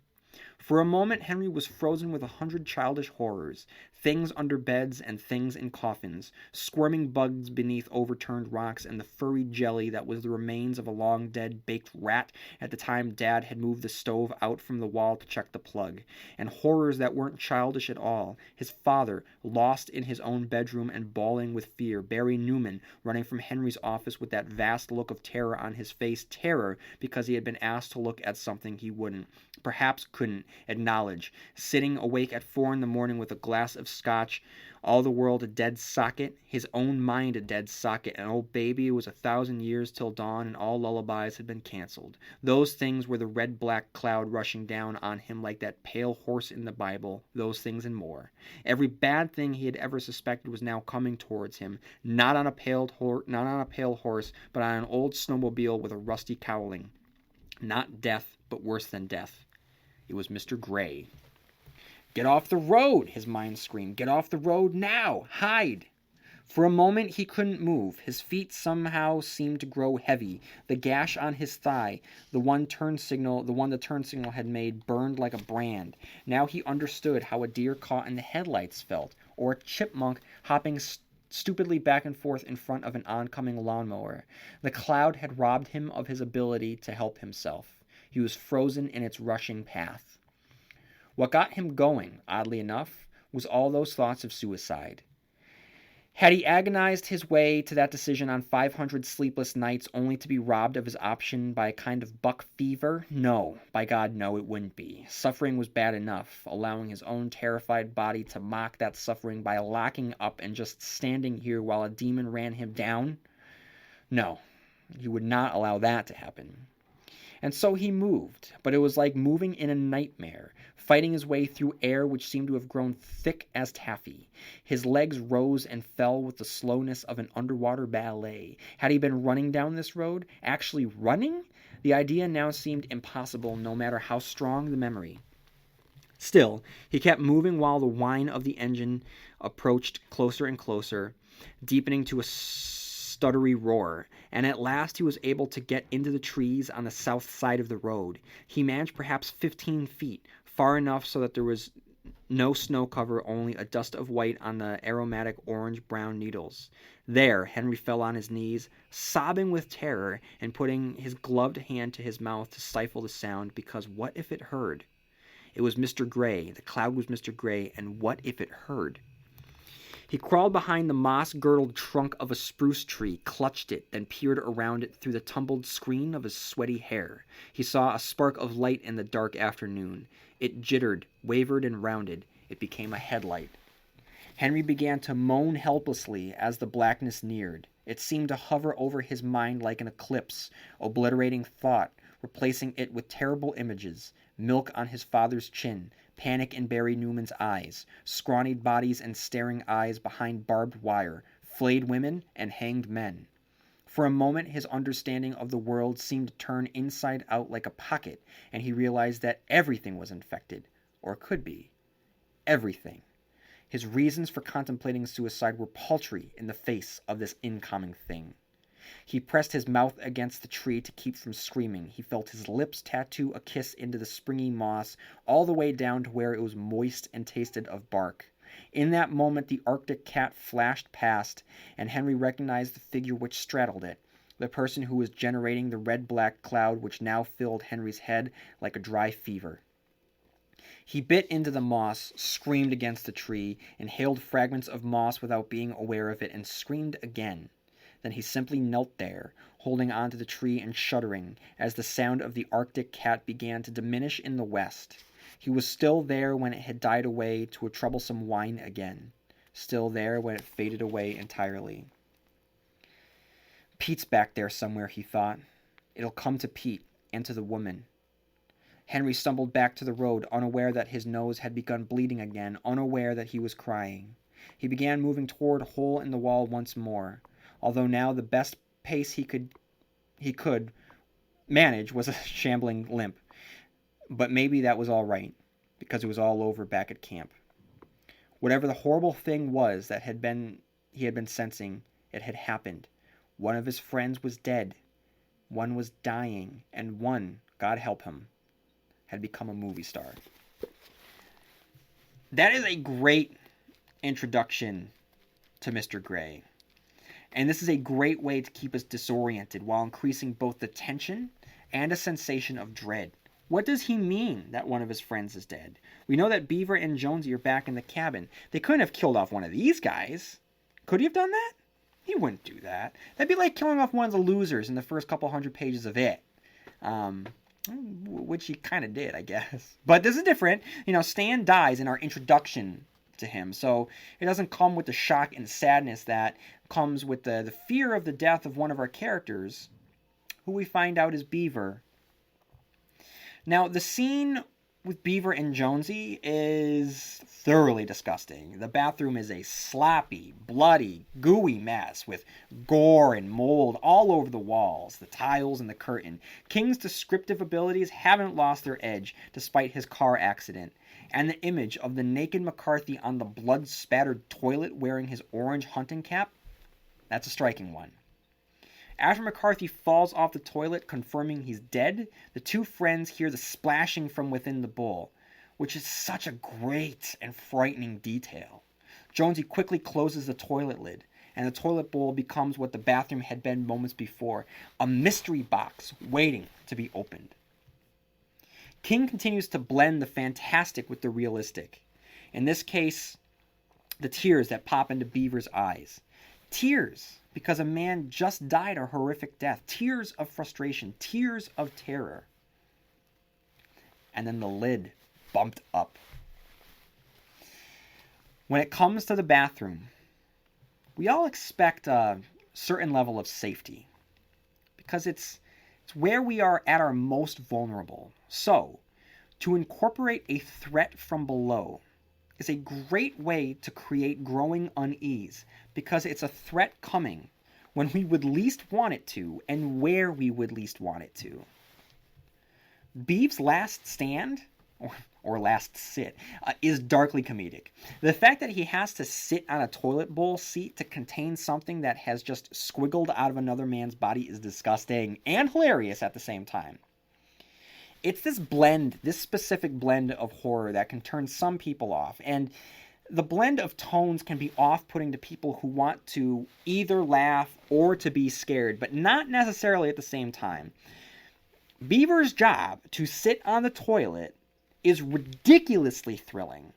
For a moment, Henry was frozen with 100 childish horrors, things under beds and things in coffins, squirming bugs beneath overturned rocks, and the furry jelly that was the remains of a long-dead baked rat at the time Dad had moved the stove out from the wall to check the plug, and horrors that weren't childish at all, his father, lost in his own bedroom and bawling with fear, Barry Newman running from Henry's office with that vast look of terror on his face, terror because he had been asked to look at something he wouldn't, perhaps couldn't, acknowledge, sitting awake at 4 a.m. with a glass of scotch, all the world a dead socket, his own mind a dead socket, and oh baby, it was 1,000 years till dawn and all lullabies had been canceled. Those things were the red-black cloud rushing down on him like that pale horse in the Bible, those things and more. Every bad thing he had ever suspected was now coming towards him, not on a pale horse, but on an old snowmobile with a rusty cowling. Not death, but worse than death. It was Mr. Gray. "Get off the road!" his mind screamed. "Get off the road now! Hide!" For a moment he couldn't move. His feet somehow seemed to grow heavy. The gash on his thigh, the one the turn signal had made, burned like a brand. Now he understood how a deer caught in the headlights felt, or a chipmunk hopping stupidly back and forth in front of an oncoming lawnmower. The cloud had robbed him of his ability to help himself. He was frozen in its rushing path. What got him going, oddly enough, was all those thoughts of suicide. Had he agonized his way to that decision on 500 sleepless nights only to be robbed of his option by a kind of buck fever? No. By God, no, it wouldn't be. Suffering was bad enough, allowing his own terrified body to mock that suffering by locking up and just standing here while a demon ran him down? No, he would not allow that to happen. And so he moved, but it was like moving in a nightmare, fighting his way through air which seemed to have grown thick as taffy. His legs rose and fell with the slowness of an underwater ballet. Had he been running down this road? Actually running? The idea now seemed impossible, no matter how strong the memory. Still, he kept moving while the whine of the engine approached closer and closer, deepening to a stuttery roar, and at last he was able to get into the trees on the south side of the road. He managed perhaps 15 feet, far enough so that there was no snow cover, only a dust of white on the aromatic orange-brown needles. There, Henry fell on his knees, sobbing with terror, and putting his gloved hand to his mouth to stifle the sound, because what if it heard? It was Mr. Gray. The cloud was Mr. Gray, and what if it heard? He crawled behind the moss-girdled trunk of a spruce tree, clutched it, then peered around it through the tumbled screen of his sweaty hair. He saw a spark of light in the dark afternoon. It jittered, wavered, and rounded. It became a headlight. Henry began to moan helplessly as the blackness neared. It seemed to hover over his mind like an eclipse, obliterating thought, replacing it with terrible images. Milk on his father's chin, panic in Barry Newman's eyes, scrawnied bodies and staring eyes behind barbed wire, flayed women and hanged men. For a moment his understanding of the world seemed to turn inside out like a pocket, and he realized that everything was infected, or could be. Everything. His reasons for contemplating suicide were paltry in the face of this incoming thing. He pressed his mouth against the tree to keep from screaming. He felt his lips tattoo a kiss into the springy moss, all the way down to where it was moist and tasted of bark. In that moment the Arctic cat flashed past, and Henry recognized the figure which straddled it, the person who was generating the red-black cloud which now filled Henry's head like a dry fever. He bit into the moss, screamed against the tree, inhaled fragments of moss without being aware of it, and screamed again. Then he simply knelt there, holding on to the tree and shuddering, as the sound of the Arctic cat began to diminish in the west. He was still there when it had died away to a troublesome whine again, still there when it faded away entirely. Pete's back there somewhere, he thought. It'll come to Pete, and to the woman. Henry stumbled back to the road, unaware that his nose had begun bleeding again, unaware that he was crying. He began moving toward a hole in the wall once more, although now the best pace he could manage was a shambling limp. But maybe that was all right, because it was all over back at camp. Whatever the horrible thing was that he had been sensing, it had happened. One of his friends was dead. One was dying, and one, God help him, had become a movie star. That is a great introduction to Mr. Gray. And this is a great way to keep us disoriented while increasing both the tension and a sensation of dread. What does he mean that one of his friends is dead? We know that Beaver and Jonesy are back in the cabin. They couldn't have killed off one of these guys. Could he have done that? He wouldn't do that. That'd be like killing off one of the losers in the first couple hundred pages of it. Which he kind of did, I guess. But this is different. Stan dies in our introduction to him, so it doesn't come with the shock and sadness that comes with the fear of the death of one of our characters, who we find out is Beaver. Now, the scene with Beaver and Jonesy is thoroughly disgusting. The bathroom is a sloppy, bloody, gooey mess with gore and mold all over the walls, the tiles, and the curtain. King's descriptive abilities haven't lost their edge despite his car accident, and the image of the naked McCarthy on the blood-spattered toilet wearing his orange hunting cap, that's a striking one. After McCarthy falls off the toilet, confirming he's dead, the two friends hear the splashing from within the bowl, which is such a great and frightening detail. Jonesy quickly closes the toilet lid, and the toilet bowl becomes what the bathroom had been moments before, a mystery box waiting to be opened. King continues to blend the fantastic with the realistic. In this case, the tears that pop into Beaver's eyes. Tears, because a man just died a horrific death. Tears of frustration, tears of terror. And then the lid bumped up. When it comes to the bathroom, we all expect a certain level of safety because it's where we are at our most vulnerable. So, to incorporate a threat from below is a great way to create growing unease because it's a threat coming when we would least want it to and where we would least want it to. Beeve's last stand, or last sit, is darkly comedic. The fact that he has to sit on a toilet bowl seat to contain something that has just squiggled out of another man's body is disgusting and hilarious at the same time. It's this blend, this specific blend of horror that can turn some people off, and the blend of tones can be off-putting to people who want to either laugh or to be scared, but not necessarily at the same time. Beaver's job to sit on the toilet is ridiculously thrilling.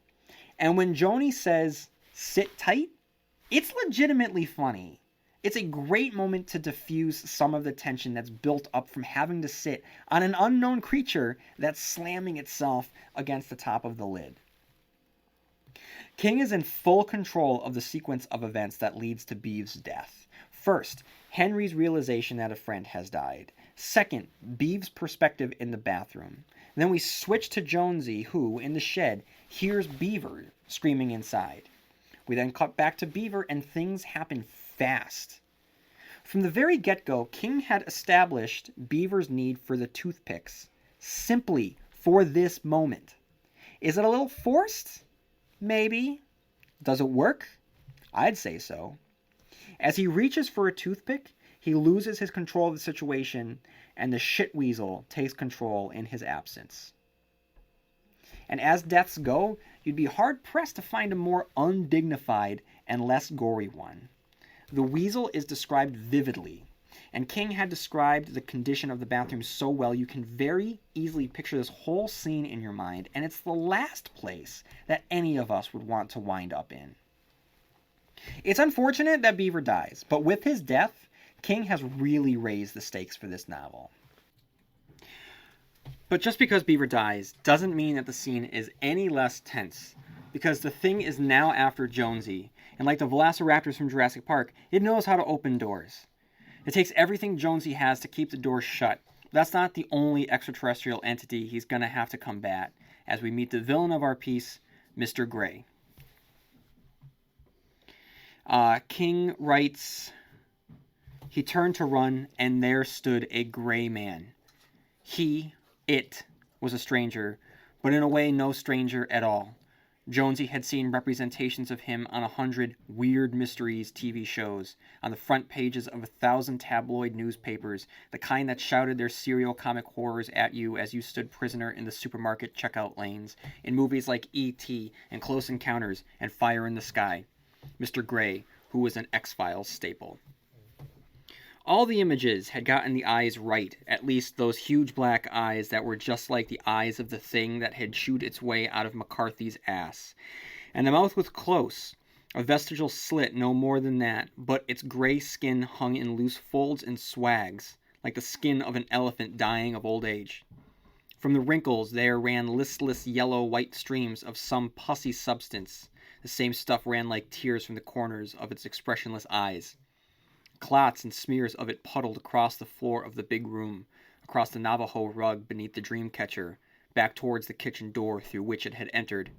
And when Joni says, sit tight, it's legitimately funny. It's a great moment to diffuse some of the tension that's built up from having to sit on an unknown creature that's slamming itself against the top of the lid. King is in full control of the sequence of events that leads to Beeve's death. First, Henry's realization that a friend has died. Second, Beeve's perspective in the bathroom. And then we switch to Jonesy, who, in the shed, hears Beaver screaming inside. We then cut back to Beaver, and things happen fast. From the very get-go, King had established Beaver's need for the toothpicks, simply for this moment. Is it a little forced? Maybe. Does it work? I'd say so. As he reaches for a toothpick, he loses his control of the situation, and the shit weasel takes control in his absence. And as deaths go, you'd be hard-pressed to find a more undignified and less gory one. The weasel is described vividly, and King had described the condition of the bathroom so well you can very easily picture this whole scene in your mind, and it's the last place that any of us would want to wind up in. It's unfortunate that Beaver dies, but with his death, King has really raised the stakes for this novel. But just because Beaver dies doesn't mean that the scene is any less tense, because the thing is now after Jonesy, and like the velociraptors from Jurassic Park, it knows how to open doors. It takes everything Jonesy has to keep the door shut. That's not the only extraterrestrial entity he's going to have to combat, as we meet the villain of our piece, Mr. Gray. King writes, he turned to run, and there stood a gray man. It was a stranger, but in a way no stranger at all. Jonesy had seen representations of him on 100 Weird Mysteries TV shows, on the front pages of 1,000 tabloid newspapers, the kind that shouted their serial comic horrors at you as you stood prisoner in the supermarket checkout lanes, in movies like E.T. and Close Encounters and Fire in the Sky. Mr. Gray, who was an X-Files staple. All the images had gotten the eyes right, at least those huge black eyes that were just like the eyes of the thing that had chewed its way out of McCarthy's ass. And the mouth was close, a vestigial slit, no more than that, but its gray skin hung in loose folds and swags, like the skin of an elephant dying of old age. From the wrinkles there ran listless yellow-white streams of some pussy substance. The same stuff ran like tears from the corners of its expressionless eyes. Clots and smears of it puddled across the floor of the big room, across the Navajo rug beneath the dream catcher, back towards the kitchen door through which it had entered.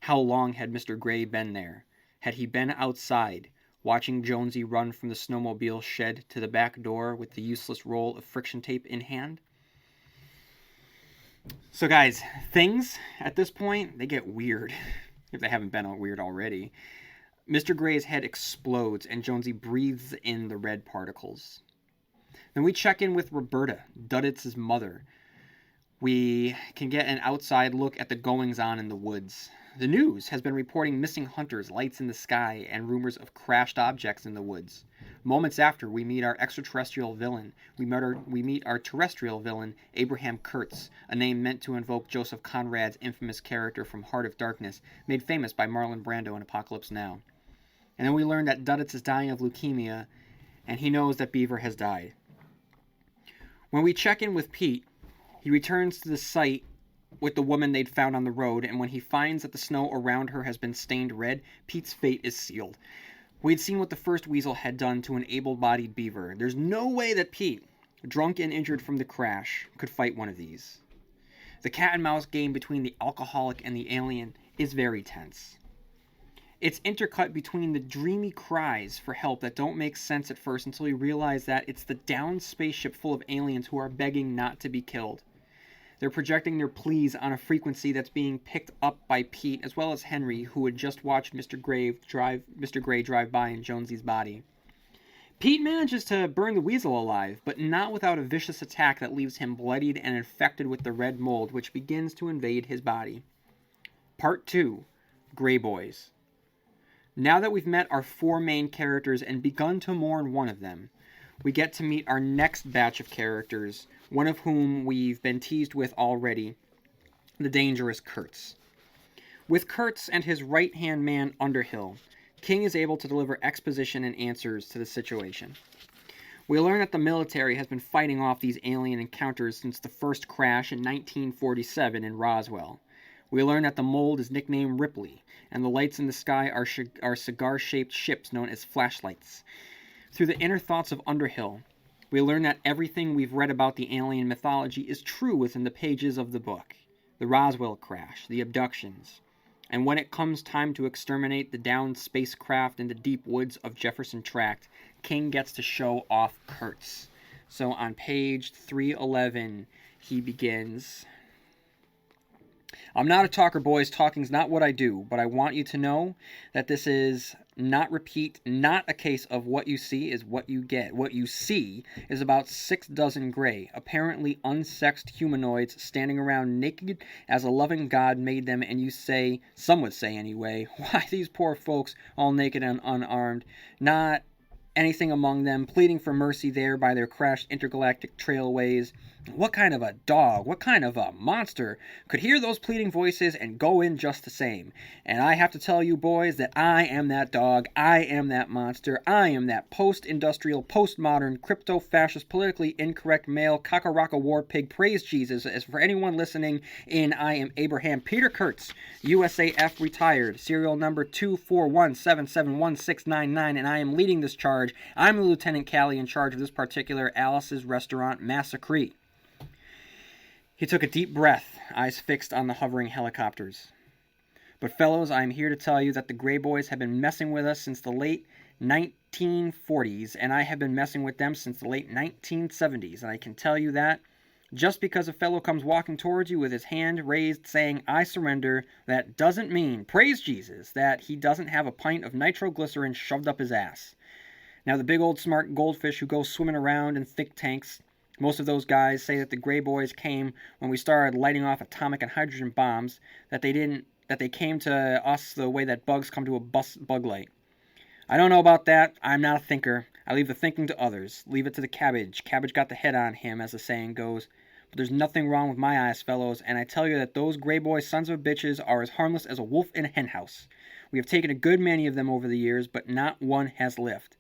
How long had Mr. Gray been there? Had he been outside, watching Jonesy run from the snowmobile shed to the back door with the useless roll of friction tape in hand? So guys, things at this point, they get weird, if they haven't been weird already. Mr. Gray's head explodes, and Jonesy breathes in the red particles. Then we check in with Roberta, Duditz's mother. We can get an outside look at the goings-on in the woods. The news has been reporting missing hunters, lights in the sky, and rumors of crashed objects in the woods. Moments after, we meet our extraterrestrial villain. We meet our terrestrial villain, Abraham Kurtz, a name meant to invoke Joseph Conrad's infamous character from Heart of Darkness, made famous by Marlon Brando in Apocalypse Now. And then we learn that Duddits is dying of leukemia, and he knows that Beaver has died. When we check in with Pete, he returns to the site with the woman they'd found on the road, and when he finds that the snow around her has been stained red, Pete's fate is sealed. We'd seen what the first weasel had done to an able-bodied beaver. There's no way that Pete, drunk and injured from the crash, could fight one of these. The cat-and-mouse game between the alcoholic and the alien is very tense. It's intercut between the dreamy cries for help that don't make sense at first until you realize that it's the downed spaceship full of aliens who are begging not to be killed. They're projecting their pleas on a frequency that's being picked up by Pete, as well as Henry, who had just watched Mr. Gray drive by in Jonesy's body. Pete manages to burn the weasel alive, but not without a vicious attack that leaves him bloodied and infected with the red mold, which begins to invade his body. Part 2. Gray Boys. Now that we've met our 4 main characters and begun to mourn one of them, we get to meet our next batch of characters, one of whom we've been teased with already, the dangerous Kurtz. With Kurtz and his right-hand man Underhill, King is able to deliver exposition and answers to the situation. We learn that the military has been fighting off these alien encounters since the first crash in 1947 in Roswell. We learn that the mold is nicknamed Ripley, and the lights in the sky are cigar-shaped ships known as flashlights. Through the inner thoughts of Underhill, we learn that everything we've read about the alien mythology is true within the pages of the book. The Roswell crash, the abductions, and when it comes time to exterminate the downed spacecraft in the deep woods of Jefferson Tract, King gets to show off Kurtz. So on page 311, he begins, "I'm not a talker, boys. Talking's not what I do, but I want you to know that this is not a case of what you see is what you get. What you see is about 6 dozen gray, apparently unsexed humanoids standing around naked as a loving God made them, and you say, some would say anyway, why these poor folks all naked and unarmed, not anything among them pleading for mercy there by their crashed intergalactic trailways. What kind of a dog, what kind of a monster could hear those pleading voices and go in just the same? And I have to tell you, boys, that I am that dog, I am that monster, I am that post-industrial, postmodern, crypto-fascist, politically incorrect male cacaraka war pig. Praise Jesus. As for anyone listening in, I am Abraham Peter Kurtz, USAF retired, serial number 241771699, and I am leading this charge. I'm the Lieutenant Callie in charge of this particular Alice's Restaurant Massacre." He took a deep breath, eyes fixed on the hovering helicopters. "But fellows, I am here to tell you that the Gray Boys have been messing with us since the late 1940s, and I have been messing with them since the late 1970s, and I can tell you that just because a fellow comes walking towards you with his hand raised saying, 'I surrender,' that doesn't mean, praise Jesus, that he doesn't have a pint of nitroglycerin shoved up his ass. Now the big old smart goldfish who go swimming around in think tanks, most of those guys say that the Gray Boys came when we started lighting off atomic and hydrogen bombs, that they came to us the way that bugs come to a bug light. I don't know about that. I'm not a thinker. I leave the thinking to others. Leave it to the cabbage. Cabbage got the head on him, as the saying goes. But there's nothing wrong with my eyes, fellows, and I tell you that those Gray Boy sons of bitches are as harmless as a wolf in a henhouse. We have taken a good many of them over the years, but not one has lived.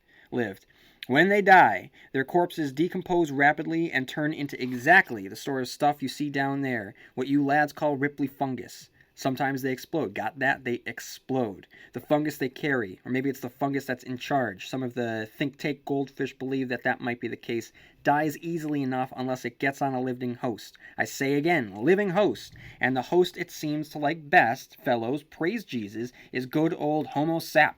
When they die, their corpses decompose rapidly and turn into exactly the sort of stuff you see down there, what you lads call Ripley fungus. Sometimes they explode. Got that? They explode. The fungus they carry, or maybe it's the fungus that's in charge. Some of the think tank goldfish believe that that might be the case. Dies easily enough unless it gets on a living host. I say again, living host. And the host it seems to like best, fellows, praise Jesus, is good old Homo sap.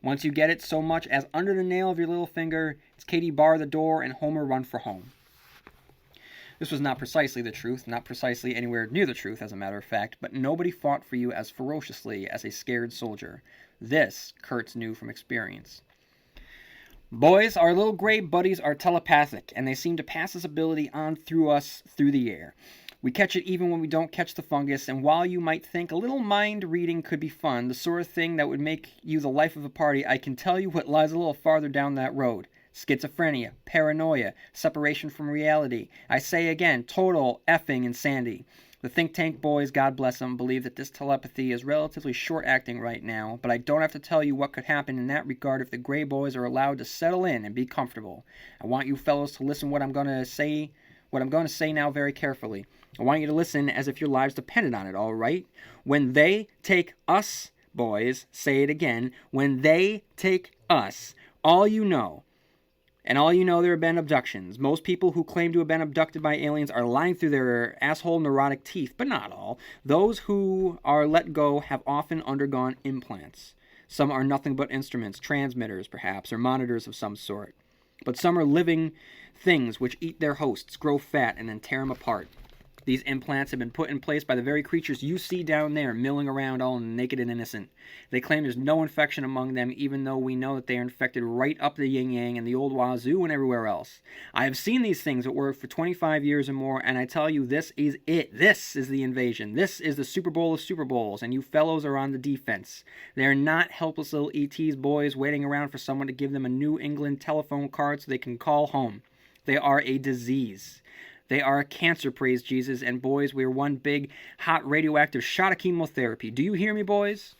Once you get it so much as under the nail of your little finger, it's Katie bar the door and Homer run for home." This was not precisely the truth, not precisely anywhere near the truth, as a matter of fact, but nobody fought for you as ferociously as a scared soldier. This Kurtz knew from experience. "Boys, our little gray buddies are telepathic, and they seem to pass this ability on through us through the air. We catch it even when we don't catch the fungus, and while you might think a little mind reading could be fun, the sort of thing that would make you the life of a party, I can tell you what lies a little farther down that road. Schizophrenia, paranoia, separation from reality. I say again, total effing insanity. The think tank boys, God bless them, believe that this telepathy is relatively short-acting right now, but I don't have to tell you what could happen in that regard if the Gray boys are allowed to settle in and be comfortable. I want you fellows to listen what I'm going to say now very carefully. I want you to listen as if your lives depended on it, all right? When they take us, boys, say it again, when they take us, all you know, and all you know, there have been abductions. Most people who claim to have been abducted by aliens are lying through their asshole neurotic teeth, but not all. Those who are let go have often undergone implants. Some are nothing but instruments, transmitters perhaps, or monitors of some sort. But some are living things which eat their hosts, grow fat, and then tear them apart. These implants have been put in place by the very creatures you see down there, milling around all naked and innocent. They claim there's no infection among them, even though we know that they are infected right up the yin-yang and the old wazoo and everywhere else. I have seen these things at work for 25 years or more, and I tell you, this is it. This is the invasion. This is the Super Bowl of Super Bowls, and you fellows are on the defense. They are not helpless little ETs boys waiting around for someone to give them a New England telephone card so they can call home. They are a disease. They are a cancer, praise Jesus, and boys, we are one big, hot, radioactive shot of chemotherapy. Do you hear me, boys?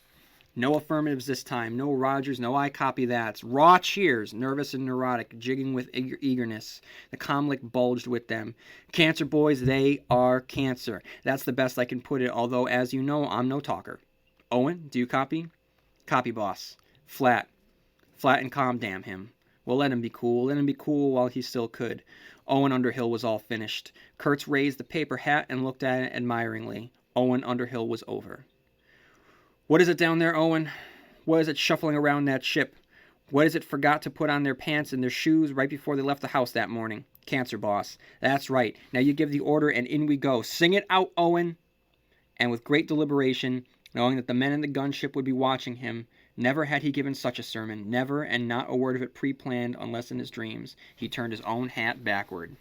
No affirmatives this time. No Rogers, no I copy that's. Raw cheers, nervous and neurotic, jigging with eagerness. The comlic bulged with them. Cancer, boys, they are cancer. That's the best I can put it, although, as you know, I'm no talker. Owen, do you copy? Copy, boss. Flat. Flat and calm, damn him. Well, let him be cool. Let him be cool while he still could. Owen Underhill was all finished. Kurtz raised the paper hat and looked at it admiringly. Owen Underhill was over. What is it down there, Owen? What is it shuffling around that ship? What is it forgot to put on their pants and their shoes right before they left the house that morning? Cancer, boss. That's right. Now you give the order and in we go. Sing it out, Owen. And with great deliberation, knowing that the men in the gunship would be watching him, never had he given such a sermon, never, and not a word of it pre-planned unless in his dreams. He turned his own hat backward.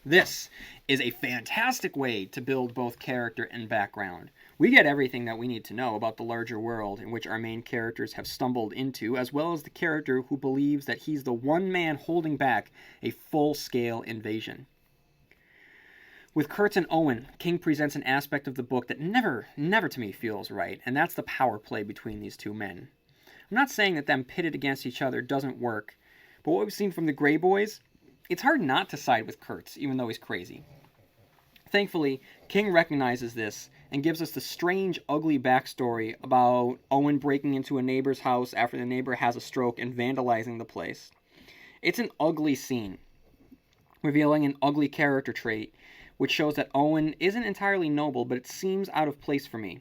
This is a fantastic way to build both character and background. We get everything that we need to know about the larger world in which our main characters have stumbled into, as well as the character who believes that he's the one man holding back a full-scale invasion. With Kurtz and Owen, King presents an aspect of the book that never to me feels right, and that's the power play between these two men. I'm not saying that them pitted against each other doesn't work, but what we've seen from the Gray Boys, it's hard not to side with Kurtz, even though he's crazy. Thankfully, King recognizes this and gives us the strange, ugly backstory about Owen breaking into a neighbor's house after the neighbor has a stroke and vandalizing the place. It's an ugly scene, revealing an ugly character trait, which shows that Owen isn't entirely noble, but it seems out of place for me.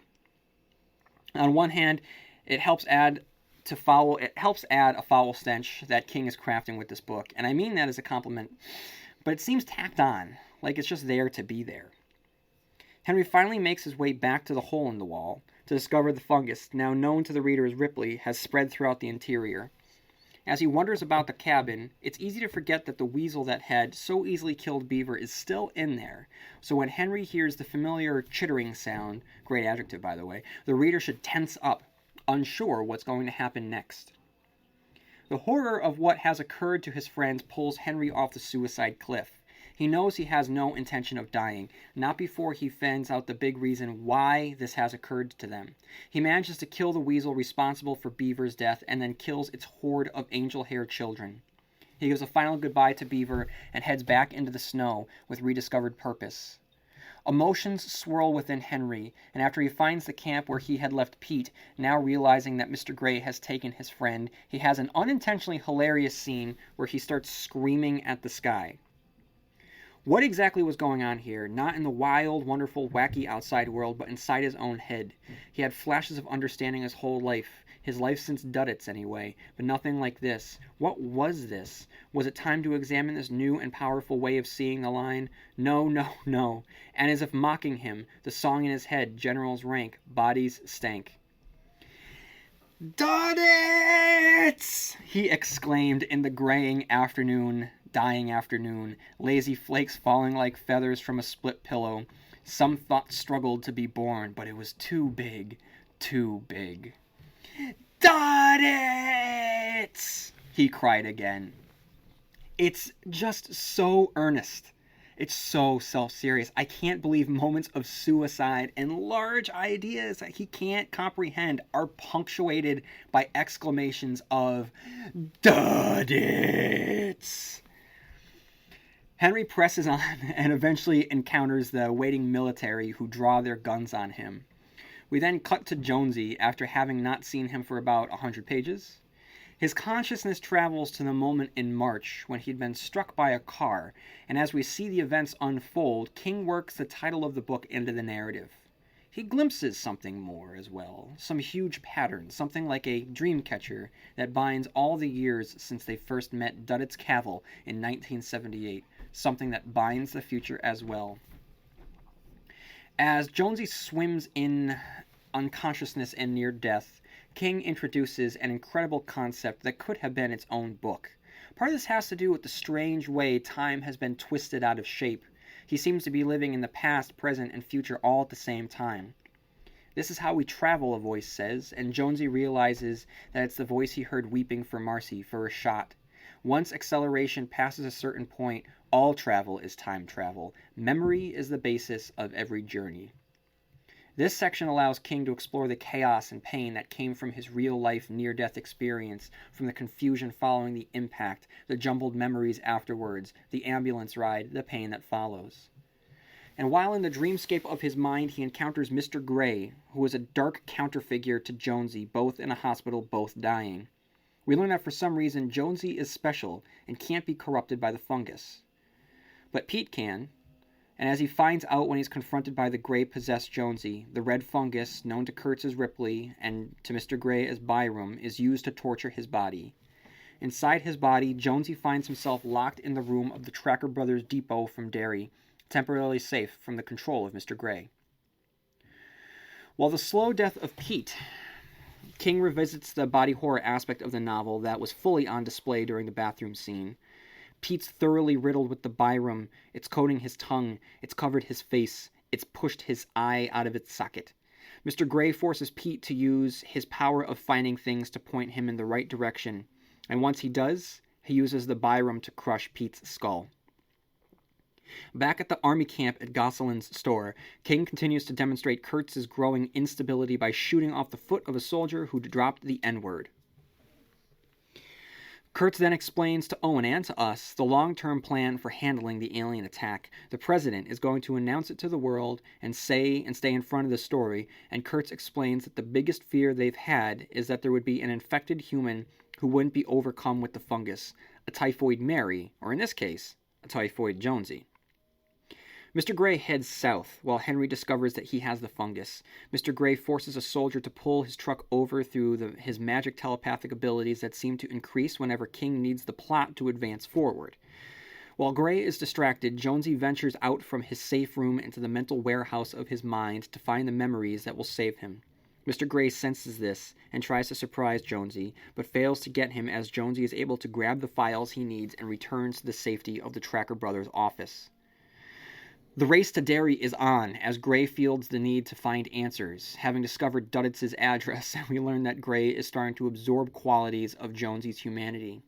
On one hand, it helps add a foul stench that King is crafting with this book, and I mean that as a compliment, but it seems tacked on, like it's just there to be there. Henry finally makes his way back to the hole in the wall to discover the fungus, now known to the reader as Ripley, has spread throughout the interior. As he wanders about the cabin, it's easy to forget that the weasel that had so easily killed Beaver is still in there. So when Henry hears the familiar chittering sound, great adjective by the way, the reader should tense up, unsure what's going to happen next. The horror of what has occurred to his friends pulls Henry off the suicide cliff. He knows he has no intention of dying, not before he finds out the big reason why this has occurred to them. He manages to kill the weasel responsible for Beaver's death and then kills its horde of angel-haired children. He gives a final goodbye to Beaver and heads back into the snow with rediscovered purpose. Emotions swirl within Henry, and after he finds the camp where he had left Pete, now realizing that Mr. Gray has taken his friend, he has an unintentionally hilarious scene where he starts screaming at the sky. What exactly was going on here? Not in the wild, wonderful, wacky outside world, but inside his own head. He had flashes of understanding his whole life since Duddits anyway, but nothing like this. What was this? Was it time to examine this new and powerful way of seeing the line? No, no, no. And as if mocking him, the song in his head, General's rank, bodies stank. Duddits! He exclaimed in the dying afternoon, lazy flakes falling like feathers from a split pillow. Some thought struggled to be born, but it was too big, too big. Duddits! He cried again. It's just so earnest. It's so self-serious. I can't believe moments of suicide and large ideas that he can't comprehend are punctuated by exclamations of "Duddits!" Henry presses on and eventually encounters the waiting military who draw their guns on him. We then cut to Jonesy after having not seen him for about 100 pages. His consciousness travels to the moment in March when he'd been struck by a car, and as we see the events unfold, King works the title of the book into the narrative. He glimpses something more as well, some huge pattern, something like a dream catcher that binds all the years since they first met Duddits Cavil in 1978, something that binds the future as well. As Jonesy swims in unconsciousness and near death, King introduces an incredible concept that could have been its own book. Part of this has to do with the strange way time has been twisted out of shape. He seems to be living in the past, present, and future all at the same time. This is how we travel, a voice says, and Jonesy realizes that it's the voice he heard weeping for Marcy, for a shot. Once acceleration passes a certain point, all travel is time travel. Memory is the basis of every journey. This section allows King to explore the chaos and pain that came from his real-life near-death experience, from the confusion following the impact, the jumbled memories afterwards, the ambulance ride, the pain that follows. And while in the dreamscape of his mind, he encounters Mr. Gray, who is a dark counterfigure to Jonesy, both in a hospital, both dying. We learn that for some reason, Jonesy is special and can't be corrupted by the fungus. But Pete can. And as he finds out when he's confronted by the Gray-possessed Jonesy, the red fungus, known to Kurtz as Ripley and to Mr. Gray as Byram, is used to torture his body. Inside his body, Jonesy finds himself locked in the room of the Tracker Brothers depot from Derry, temporarily safe from the control of Mr. Gray. While the slow death of Pete, King revisits the body horror aspect of the novel that was fully on display during the bathroom scene. Pete's thoroughly riddled with the Byram. It's coating his tongue. It's covered his face. It's pushed his eye out of its socket. Mr. Gray forces Pete to use his power of finding things to point him in the right direction. And once he does, he uses the Byram to crush Pete's skull. Back at the army camp at Gosselin's store, King continues to demonstrate Kurtz's growing instability by shooting off the foot of a soldier who dropped the N-word. Kurtz then explains to Owen and to us the long-term plan for handling the alien attack. The president is going to announce it to the world and stay in front of the story, and Kurtz explains that the biggest fear they've had is that there would be an infected human who wouldn't be overcome with the fungus, a typhoid Mary, or in this case, a typhoid Jonesy. Mr. Gray heads south, while Henry discovers that he has the fungus. Mr. Gray forces a soldier to pull his truck over through his magic telepathic abilities that seem to increase whenever King needs the plot to advance forward. While Gray is distracted, Jonesy ventures out from his safe room into the mental warehouse of his mind to find the memories that will save him. Mr. Gray senses this and tries to surprise Jonesy, but fails to get him as Jonesy is able to grab the files he needs and returns to the safety of the Tracker Brothers' office. The race to Derry is on, as Gray feels the need to find answers. Having discovered Duddits' address, we learn that Gray is starting to absorb qualities of Jonesy's humanity.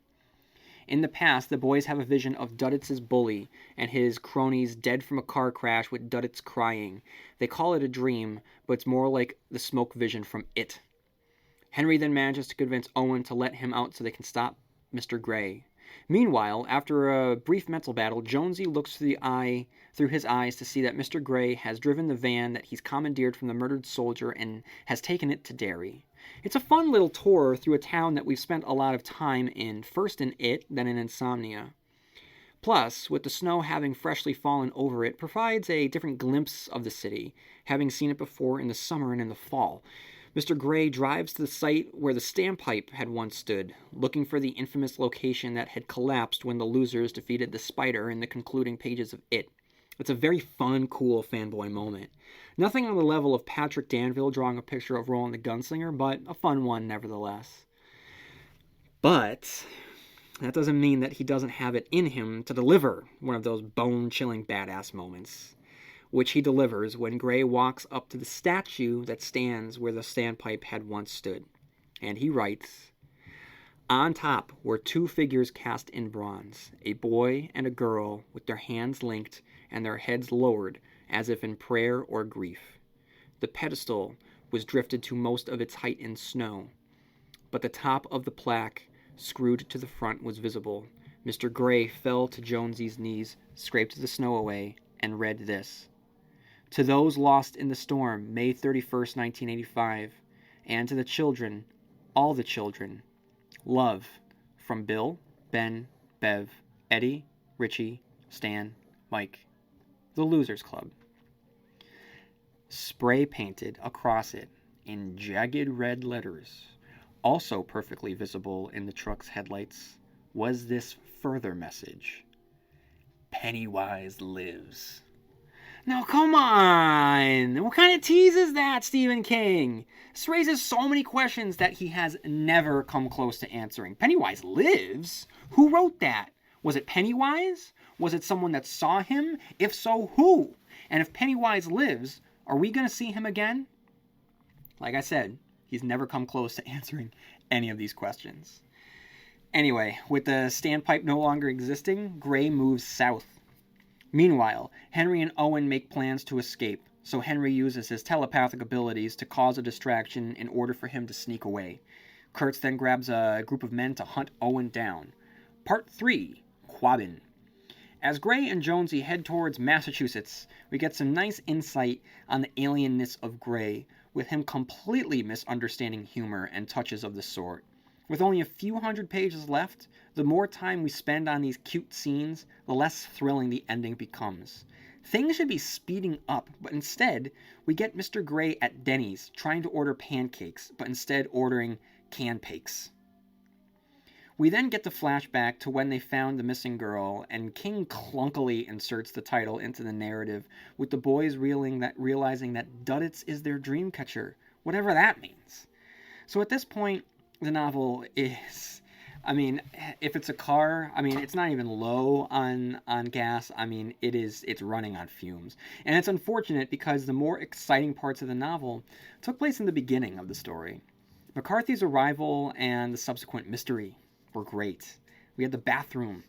In the past, the boys have a vision of Duddits' bully and his cronies dead from a car crash with Duddits crying. They call it a dream, but it's more like the smoke vision from It. Henry then manages to convince Owen to let him out so they can stop Mr. Gray. Meanwhile, after a brief mental battle, Jonesy looks through his eyes to see that Mr. Gray has driven the van that he's commandeered from the murdered soldier and has taken it to Derry. It's a fun little tour through a town that we've spent a lot of time in, first in It, then in Insomnia. Plus, with the snow having freshly fallen over it, provides a different glimpse of the city, having seen it before in the summer and in the fall. Mr. Gray drives to the site where the standpipe had once stood, looking for the infamous location that had collapsed when the losers defeated the Spider in the concluding pages of It. It's a very fun, cool fanboy moment. Nothing on the level of Patrick Danville drawing a picture of Roland the Gunslinger, but a fun one nevertheless. But that doesn't mean that he doesn't have it in him to deliver one of those bone-chilling badass moments, which he delivers when Gray walks up to the statue that stands where the standpipe had once stood. And he writes, On top were two figures cast in bronze, a boy and a girl with their hands linked and their heads lowered as if in prayer or grief. The pedestal was drifted to most of its height in snow, but the top of the plaque, screwed to the front, was visible. Mr. Gray fell to Jonesy's knees, scraped the snow away, and read this. To those lost in the storm, May 31st, 1985, and to the children, all the children, love, from Bill, Ben, Bev, Eddie, Richie, Stan, Mike. The Losers Club. Spray painted across it in jagged red letters, also perfectly visible in the truck's headlights, was this further message. Pennywise lives. Now, come on! What kind of tease is that, Stephen King? This raises so many questions that he has never come close to answering. Pennywise lives? Who wrote that? Was it Pennywise? Was it someone that saw him? If so, who? And if Pennywise lives, are we going to see him again? Like I said, he's never come close to answering any of these questions. Anyway, with the standpipe no longer existing, Gray moves south. Meanwhile, Henry and Owen make plans to escape, so Henry uses his telepathic abilities to cause a distraction in order for him to sneak away. Kurtz then grabs a group of men to hunt Owen down. Part 3, Quabbin. As Gray and Jonesy head towards Massachusetts, we get some nice insight on the alienness of Gray, with him completely misunderstanding humor and touches of the sort. With only a few hundred pages left, the more time we spend on these cute scenes, the less thrilling the ending becomes. Things should be speeding up, but instead, we get Mr. Gray at Denny's trying to order pancakes, but instead ordering canpakes. We then get the flashback to when they found the missing girl, and King clunkily inserts the title into the narrative, with the boys realizing that Duddits is their dream catcher, whatever that means. So at this point, the novel is, if it's a car, it's not even low on gas. It's running on fumes. And it's unfortunate because the more exciting parts of the novel took place in the beginning of the story. McCarthy's arrival and the subsequent mystery were great. We had the bathroom,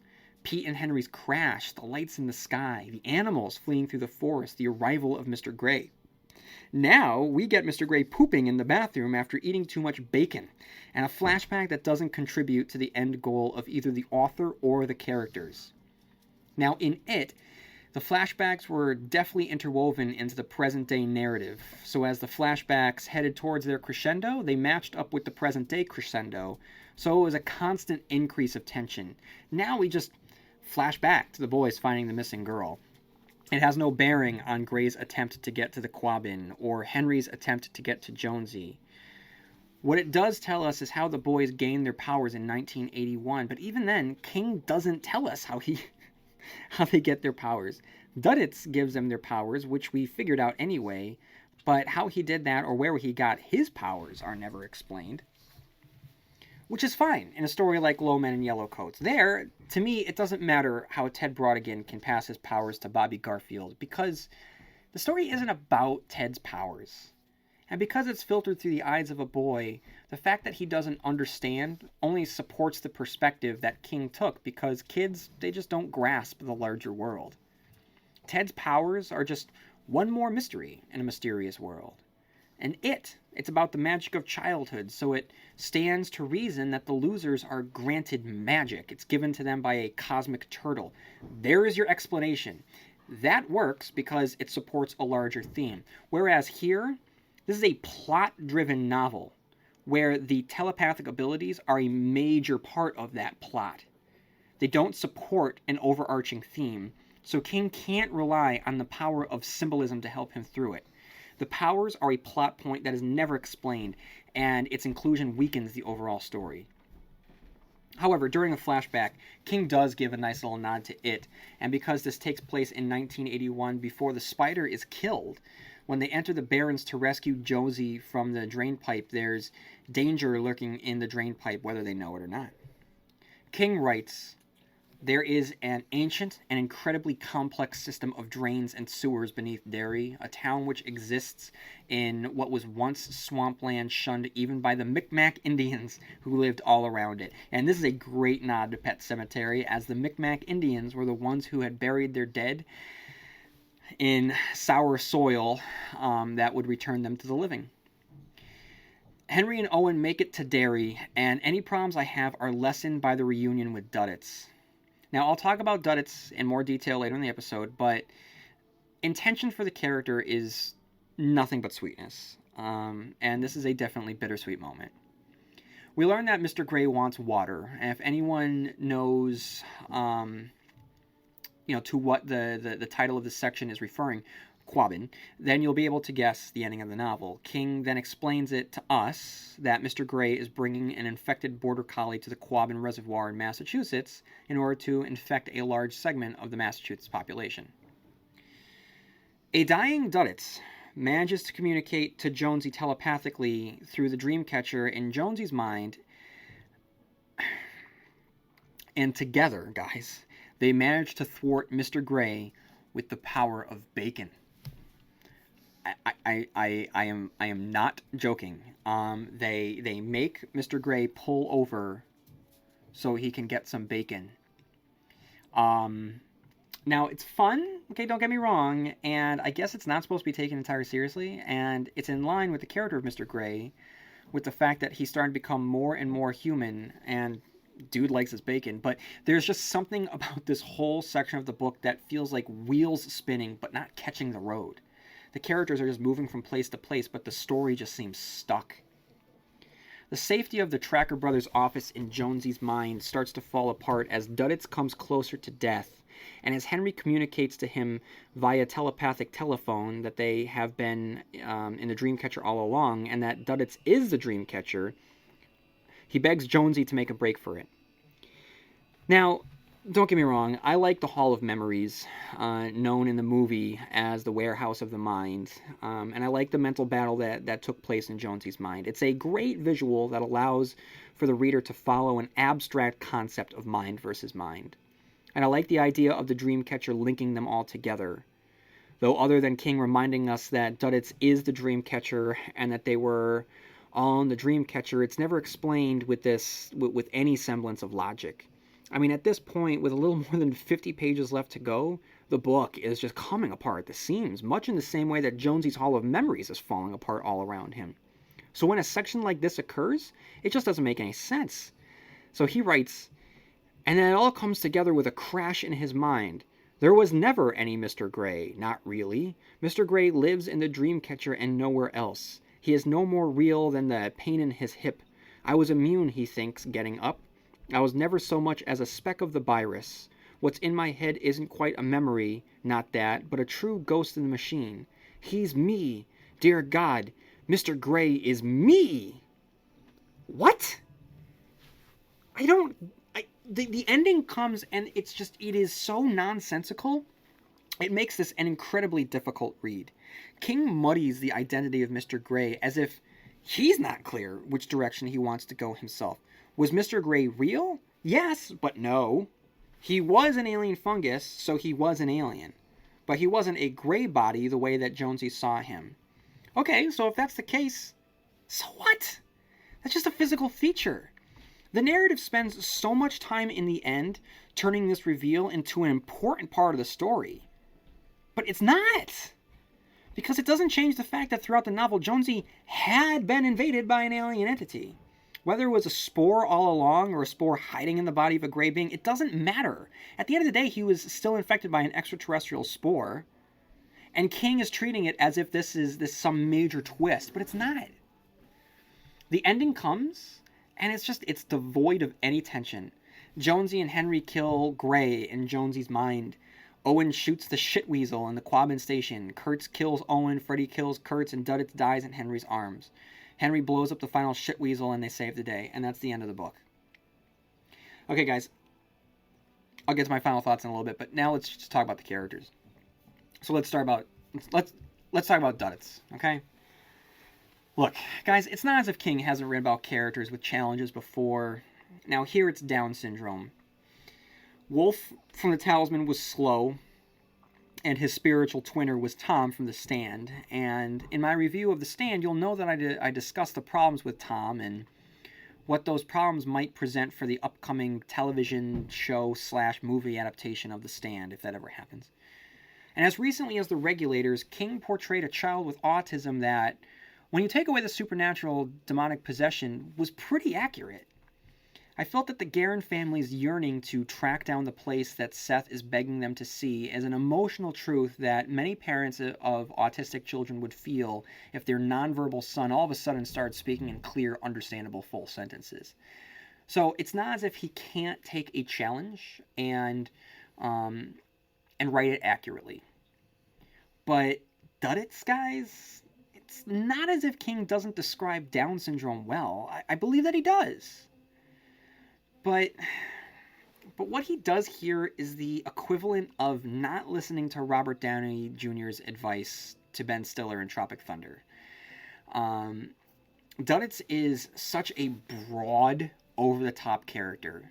Pete and Henry's crash, the lights in the sky, the animals fleeing through the forest, the arrival of Mr. Gray. Now, we get Mr. Gray pooping in the bathroom after eating too much bacon, and a flashback that doesn't contribute to the end goal of either the author or the characters. Now, in it, the flashbacks were deftly interwoven into the present-day narrative, so as the flashbacks headed towards their crescendo, they matched up with the present-day crescendo, so it was a constant increase of tension. Now we just flash back to the boys finding the missing girl. It has no bearing on Gray's attempt to get to the Quabbin, or Henry's attempt to get to Jonesy. What it does tell us is how the boys gained their powers in 1981, but even then, King doesn't tell us how they get their powers. Duddits gives them their powers, which we figured out anyway, but how he did that or where he got his powers are never explained. Which is fine in a story like Low Men in Yellow Coats. There, to me, it doesn't matter how Ted Brautigan can pass his powers to Bobby Garfield, because the story isn't about Ted's powers. And because it's filtered through the eyes of a boy, the fact that he doesn't understand only supports the perspective that King took, because kids, they just don't grasp the larger world. Ted's powers are just one more mystery in a mysterious world. And it's about the magic of childhood, so it stands to reason that the losers are granted magic. It's given to them by a cosmic turtle. There is your explanation. That works because it supports a larger theme. Whereas here, this is a plot-driven novel, where the telepathic abilities are a major part of that plot. They don't support an overarching theme, so King can't rely on the power of symbolism to help him through it. The powers are a plot point that is never explained, and its inclusion weakens the overall story. However, during a flashback, King does give a nice little nod to it, and because this takes place in 1981 before the spider is killed, when they enter the Barrens to rescue Josie from the drainpipe, there's danger lurking in the drainpipe whether they know it or not. King writes, There is an ancient and incredibly complex system of drains and sewers beneath Derry, a town which exists in what was once swampland shunned even by the Micmac Indians who lived all around it. And this is a great nod to Pet Sematary, as the Micmac Indians were the ones who had buried their dead in sour soil that would return them to the living. Henry and Owen make it to Derry, and any problems I have are lessened by the reunion with Duddits. Now, I'll talk about Duddits in more detail later in the episode, but intention for the character is nothing but sweetness, and this is a definitely bittersweet moment. We learn that Mr. Grey wants water, and if anyone knows, to what the title of this section is referring, Quabbin, then you'll be able to guess the ending of the novel. King then explains it to us that Mr. Grey is bringing an infected border collie to the Quabbin Reservoir in Massachusetts in order to infect a large segment of the Massachusetts population. A dying Duddits manages to communicate to Jonesy telepathically through the Dreamcatcher in Jonesy's mind, and together, guys, they manage to thwart Mr. Grey with the power of bacon. I am not joking. They make Mr. Grey pull over so he can get some bacon. Now it's fun, okay, don't get me wrong, and I guess it's not supposed to be taken entirely seriously, and it's in line with the character of Mr. Grey, with the fact that he's starting to become more and more human, and dude likes his bacon, but there's just something about this whole section of the book that feels like wheels spinning but not catching the road. The characters are just moving from place to place, but the story just seems stuck. The safety of the Tracker Brothers' office in Jonesy's mind starts to fall apart as Duddits comes closer to death, and as Henry communicates to him via telepathic telephone that they have been in the Dreamcatcher all along, and that Duddits is the Dreamcatcher, he begs Jonesy to make a break for it. Now, don't get me wrong, I like the Hall of Memories, known in the movie as the Warehouse of the Mind, and I like the mental battle that took place in Jonesy's mind. It's a great visual that allows for the reader to follow an abstract concept of mind versus mind. And I like the idea of the Dreamcatcher linking them all together. Though other than King reminding us that Duddits is the Dreamcatcher and that they were all in the Dreamcatcher, it's never explained with any semblance of logic. I mean, at this point, with a little more than 50 pages left to go, the book is just coming apart at the seams, much in the same way that Jonesy's Hall of Memories is falling apart all around him. So when a section like this occurs, it just doesn't make any sense. So he writes, and then it all comes together with a crash in his mind. There was never any Mr. Grey, not really. Mr. Grey lives in the Dreamcatcher and nowhere else. He is no more real than the pain in his hip. I was immune, he thinks, getting up. I was never so much as a speck of the virus. What's in my head isn't quite a memory, not that, but a true ghost in the machine. He's me. Dear God, Mr. Grey is me. What? The ending comes and it is so nonsensical. It makes this an incredibly difficult read. King muddies the identity of Mr. Grey as if he's not clear which direction he wants to go himself. Was Mr. Grey real? Yes, but no. He was an alien fungus, so he was an alien. But he wasn't a grey body the way that Jonesy saw him. Okay, so if that's the case, so what? That's just a physical feature. The narrative spends so much time in the end turning this reveal into an important part of the story. But it's not. Because it doesn't change the fact that throughout the novel, Jonesy had been invaded by an alien entity. Whether it was a spore all along or a spore hiding in the body of a grey being, it doesn't matter. At the end of the day, he was still infected by an extraterrestrial spore. And King is treating it as if this is some major twist, but it's not. The ending comes, and it's devoid of any tension. Jonesy and Henry kill Grey in Jonesy's mind. Owen shoots the shit weasel in the Quabbin station. Kurtz kills Owen, Freddy kills Kurtz, and Duddits dies in Henry's arms. Henry blows up the final shit weasel and they save the day, and that's the end of the book. Okay, guys, I'll get to my final thoughts in a little bit, but now let's just talk about the characters. So let's talk about Duddits, okay? Look, guys, it's not as if King hasn't written about characters with challenges before. Now here it's Down syndrome. Wolf from The Talisman was slow, and his spiritual twinner was Tom from The Stand. And in my review of The Stand, you'll know that I discussed the problems with Tom and what those problems might present for the upcoming television show / movie adaptation of The Stand, if that ever happens. And as recently as The Regulators, King portrayed a child with autism that, when you take away the supernatural demonic possession, was pretty accurate. I felt that the Guerin family's yearning to track down the place that Seth is begging them to see is an emotional truth that many parents of autistic children would feel if their nonverbal son all of a sudden started speaking in clear, understandable, full sentences. So it's not as if he can't take a challenge and write it accurately. But Duddits, guys, it's not as if King doesn't describe Down syndrome well. I believe that he does. But what he does here is the equivalent of not listening to Robert Downey Jr.'s advice to Ben Stiller in Tropic Thunder. Duddits is such a broad, over-the-top character.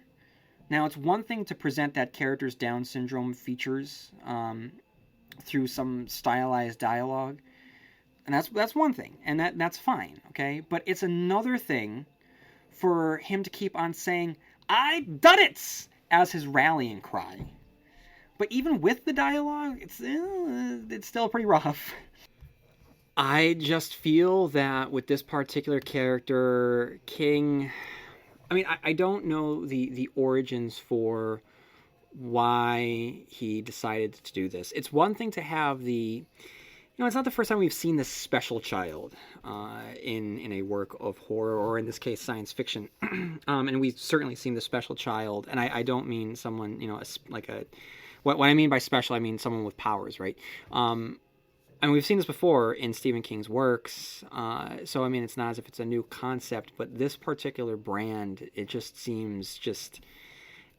Now, it's one thing to present that character's Down syndrome features through some stylized dialogue, and that's one thing, and that's fine, okay? But it's another thing for him to keep on saying, "I Duddits!" as his rallying cry. But even with the dialogue, it's still pretty rough. I just feel that with this particular character, King... I mean, I don't know the origins for why he decided to do this. It's one thing to have the... it's not the first time we've seen this special child in a work of horror, or in this case, science fiction. And we've certainly seen the special child, and I don't mean someone, what I mean by special, I mean someone with powers, right? And we've seen this before in Stephen King's works, so I mean, it's not as if it's a new concept, but this particular brand, it just seems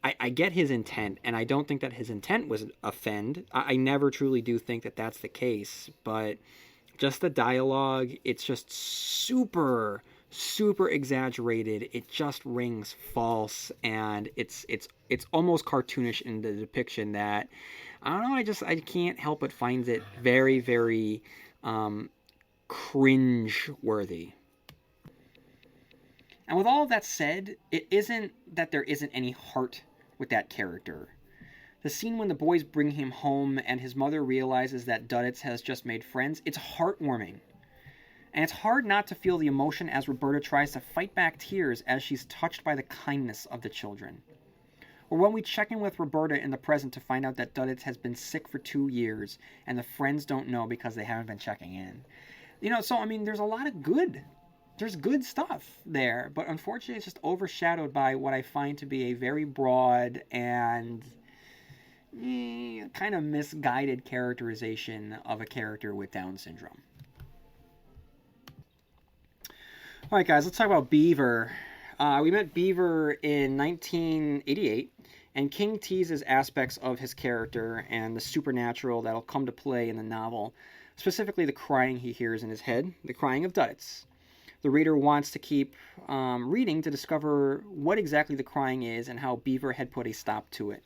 I get his intent, and I don't think that his intent was offend. I never truly do think that that's the case, but just the dialogue, it's just super, super exaggerated. It just rings false, and it's almost cartoonish in the depiction that, I don't know, I can't help but find it very, very cringe-worthy. And with all of that said, it isn't that there isn't any heart with that character. The scene when the boys bring him home and his mother realizes that Duddits has just made friends, it's heartwarming. And it's hard not to feel the emotion as Roberta tries to fight back tears as she's touched by the kindness of the children. Or when we check in with Roberta in the present to find out that Duddits has been sick for 2 years and the friends don't know because they haven't been checking in. So I mean, there's a lot of good. There's good stuff there, but unfortunately it's just overshadowed by what I find to be a very broad and kind of misguided characterization of a character with Down syndrome. Alright guys, let's talk about Beaver. We met Beaver in 1988, and King teases aspects of his character and the supernatural that'll come to play in the novel, specifically the crying he hears in his head, the crying of Duddits. The reader wants to keep reading to discover what exactly the crying is and how Beaver had put a stop to it.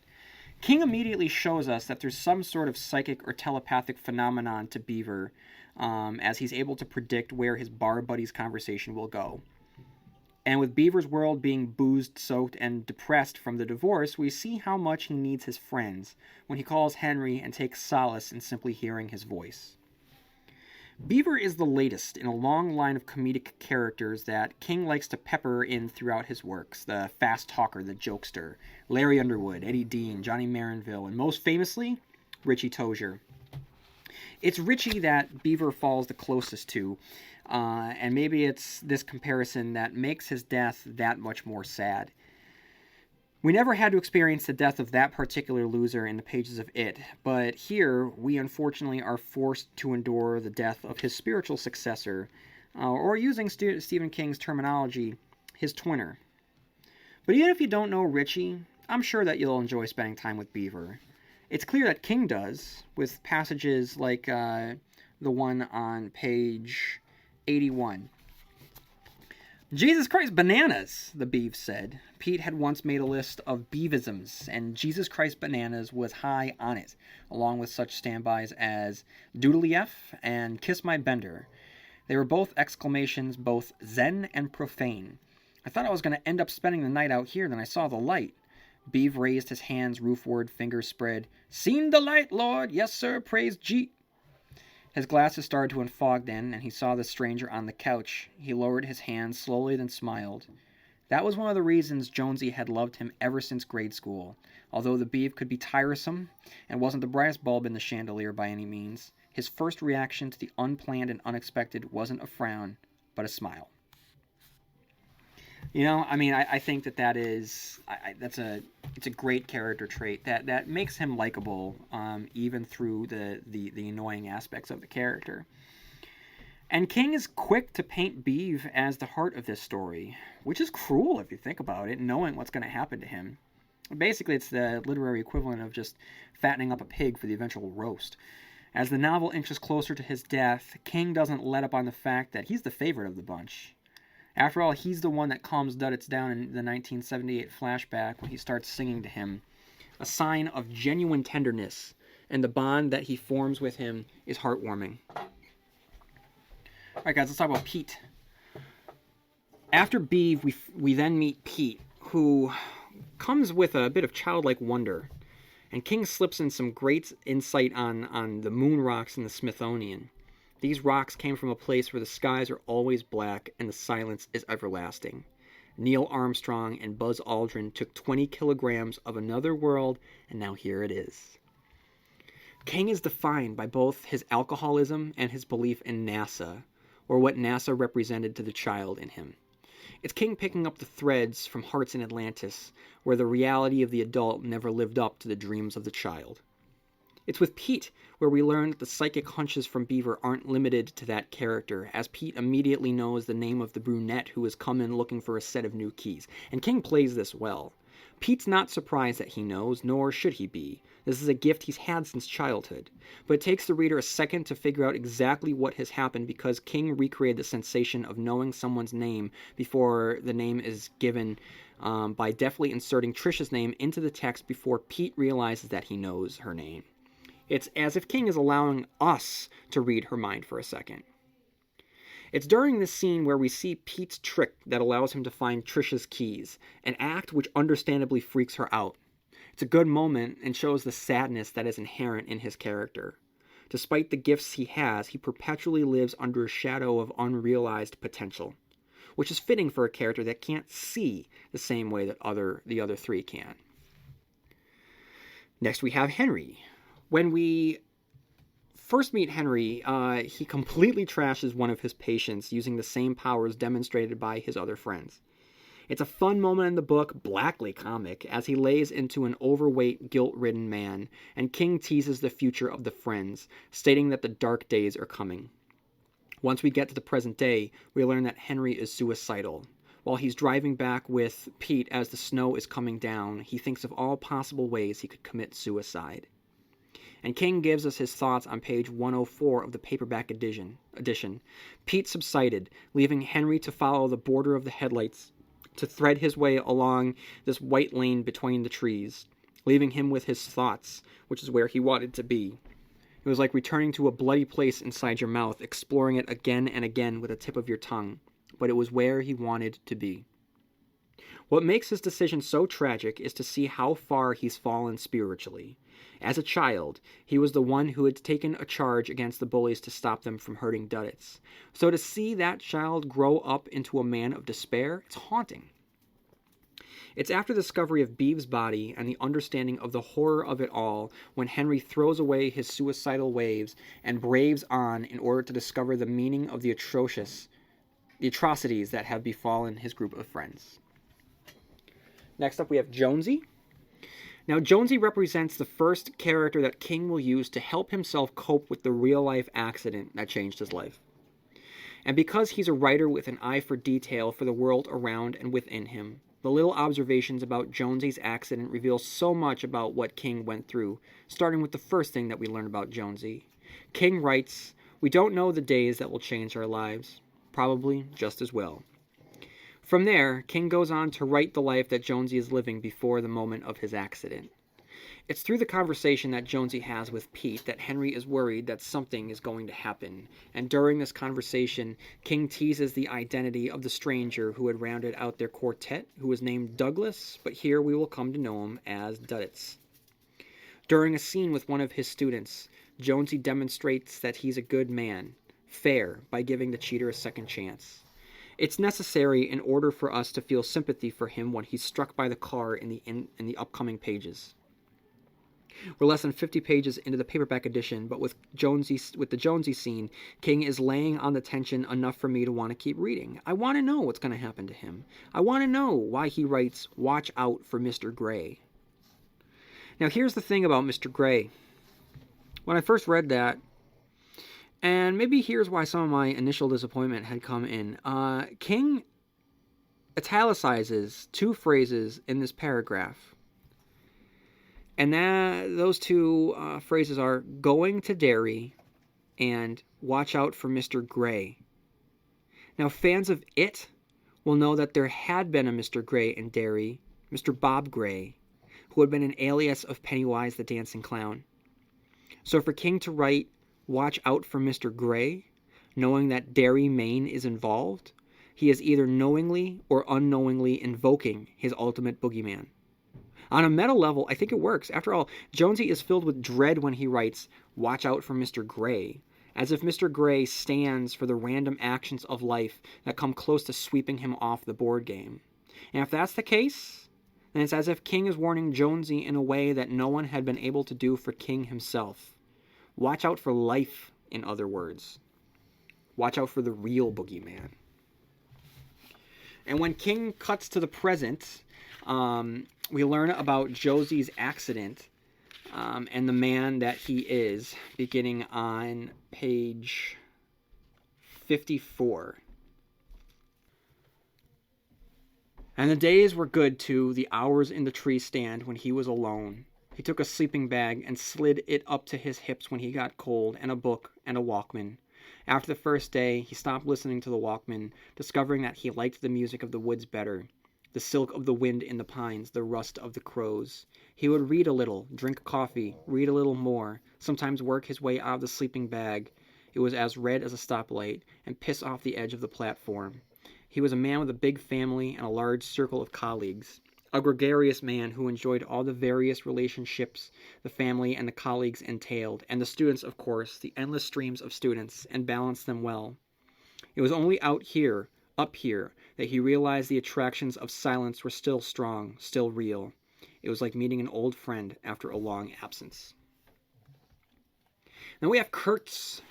King immediately shows us that there's some sort of psychic or telepathic phenomenon to Beaver, as he's able to predict where his bar buddy's conversation will go. And with Beaver's world being boozed, soaked, and depressed from the divorce, we see how much he needs his friends when he calls Henry and takes solace in simply hearing his voice. Beaver is the latest in a long line of comedic characters that King likes to pepper in throughout his works. The fast talker, the jokester, Larry Underwood, Eddie Dean, Johnny Marinville, and most famously, Richie Tozier. It's Richie that Beaver falls the closest to, and maybe it's this comparison that makes his death that much more sad. We never had to experience the death of that particular loser in the pages of It, but here we unfortunately are forced to endure the death of his spiritual successor, or using Stephen King's terminology, his twinner. But even if you don't know Richie, I'm sure that you'll enjoy spending time with Beaver. It's clear that King does, with passages like the one on page 81. Jesus Christ bananas, the Beeve said. Pete had once made a list of Beavisms, and Jesus Christ bananas was high on it, along with such standbys as Doodly F and Kiss My Bender. They were both exclamations, both zen and profane. I thought I was going to end up spending the night out here, then I saw the light. Beeve raised his hands roofward, fingers spread. Seen the light, Lord! Yes, sir, praise G. His glasses started to unfog then, and he saw the stranger on the couch. He lowered his hands slowly, then smiled. That was one of the reasons Jonesy had loved him ever since grade school. Although the Beeve could be tiresome, and wasn't the brightest bulb in the chandelier by any means, his first reaction to the unplanned and unexpected wasn't a frown, but a smile. You know, I mean, I think that is it's a great character trait that makes him likable, even through the annoying aspects of the character. And King is quick to paint Beeve as the heart of this story, which is cruel if you think about it, knowing what's going to happen to him. Basically, it's the literary equivalent of just fattening up a pig for the eventual roast. As the novel inches closer to his death, King doesn't let up on the fact that he's the favorite of the bunch. After all, he's the one that calms Duddits down in the 1978 flashback when he starts singing to him, a sign of genuine tenderness, and the bond that he forms with him is heartwarming. Alright guys, let's talk about Pete. After Beeve, we then meet Pete, who comes with a bit of childlike wonder, and King slips in some great insight on the moon rocks in the Smithsonian. These rocks came from a place where the skies are always black and the silence is everlasting. Neil Armstrong and Buzz Aldrin took 20 kilograms of another world, and now here it is. King is defined by both his alcoholism and his belief in NASA, or what NASA represented to the child in him. It's King picking up the threads from Hearts in Atlantis, where the reality of the adult never lived up to the dreams of the child. It's with Pete where we learn that the psychic hunches from Beaver aren't limited to that character, as Pete immediately knows the name of the brunette who has come in looking for a set of new keys. And King plays this well. Pete's not surprised that he knows, nor should he be. This is a gift he's had since childhood. But it takes the reader a second to figure out exactly what has happened because King recreated the sensation of knowing someone's name before the name is given by deftly inserting Trisha's name into the text before Pete realizes that he knows her name. It's as if King is allowing us to read her mind for a second. It's during this scene where we see Pete's trick that allows him to find Trisha's keys, an act which understandably freaks her out. It's a good moment and shows the sadness that is inherent in his character. Despite the gifts he has, he perpetually lives under a shadow of unrealized potential, which is fitting for a character that can't see the same way that the other three can. Next we have Henry. When we first meet Henry, he completely trashes one of his patients using the same powers demonstrated by his other friends. It's a fun moment in the book, blackly comic, as he lays into an overweight, guilt-ridden man, and King teases the future of the friends, stating that the dark days are coming. Once we get to the present day, we learn that Henry is suicidal. While he's driving back with Pete as the snow is coming down, he thinks of all possible ways he could commit suicide. And King gives us his thoughts on page 104 of the paperback edition. Pete subsided, leaving Henry to follow the border of the headlights, to thread his way along this white lane between the trees, leaving him with his thoughts, which is where he wanted to be. It was like returning to a bloody place inside your mouth, exploring it again and again with the tip of your tongue, but it was where he wanted to be. What makes his decision so tragic is to see how far he's fallen spiritually. As a child, he was the one who had taken a charge against the bullies to stop them from hurting Duddits. So to see that child grow up into a man of despair, it's haunting. It's after the discovery of Beeve's body and the understanding of the horror of it all when Henry throws away his suicidal waves and braves on in order to discover the meaning of the atrocities that have befallen his group of friends. Next up we have Jonesy. Now, Jonesy represents the first character that King will use to help himself cope with the real-life accident that changed his life. And because he's a writer with an eye for detail for the world around and within him, the little observations about Jonesy's accident reveal so much about what King went through, starting with the first thing that we learn about Jonesy. King writes, "We don't know the days that will change our lives. Probably just as well." From there, King goes on to write the life that Jonesy is living before the moment of his accident. It's through the conversation that Jonesy has with Pete that Henry is worried that something is going to happen, and during this conversation, King teases the identity of the stranger who had rounded out their quartet, who was named Douglas, but here we will come to know him as Duddits. During a scene with one of his students, Jonesy demonstrates that he's a good man, fair, by giving the cheater a second chance. It's necessary in order for us to feel sympathy for him when he's struck by the car in the upcoming pages. We're less than 50 pages into the paperback edition, but with the Jonesy scene, King is laying on the tension enough for me to want to keep reading. I want to know what's going to happen to him. I want to know why he writes, "Watch out for Mr. Gray." Now here's the thing about Mr. Gray. When I first read that, and maybe here's why some of my initial disappointment had come in, King italicizes two phrases in this paragraph. And those two phrases are "going to Derry" and "watch out for Mr. Gray." Now, fans of It will know that there had been a Mr. Gray in Derry, Mr. Bob Gray, who had been an alias of Pennywise the Dancing Clown. So for King to write "watch out for Mr. Gray," knowing that Derry, Maine is involved, he is either knowingly or unknowingly invoking his ultimate boogeyman. On a meta level, I think it works. After all, Jonesy is filled with dread when he writes, "Watch out for Mr. Gray," as if Mr. Gray stands for the random actions of life that come close to sweeping him off the board game. And if that's the case, then it's as if King is warning Jonesy in a way that no one had been able to do for King himself. Watch out for life, in other words. Watch out for the real boogeyman. And when King cuts to the present, we learn about Josie's accident and the man that he is, beginning on page 54. And the days were good, too, the hours in the tree stand when he was alone. He took a sleeping bag and slid it up to his hips when he got cold, and a book and a Walkman. After the first day, he stopped listening to the Walkman, discovering that he liked the music of the woods better. The silk of the wind in the pines, the rust of the crows. He would read a little, drink coffee, read a little more, sometimes work his way out of the sleeping bag. It was as red as a stoplight, and piss off the edge of the platform. He was a man with a big family and a large circle of colleagues. A gregarious man who enjoyed all the various relationships the family and the colleagues entailed, and the students, of course, the endless streams of students, and balanced them well. It was only up here, that he realized the attractions of silence were still strong, still real. It was like meeting an old friend after a long absence. Now we have Kurtz.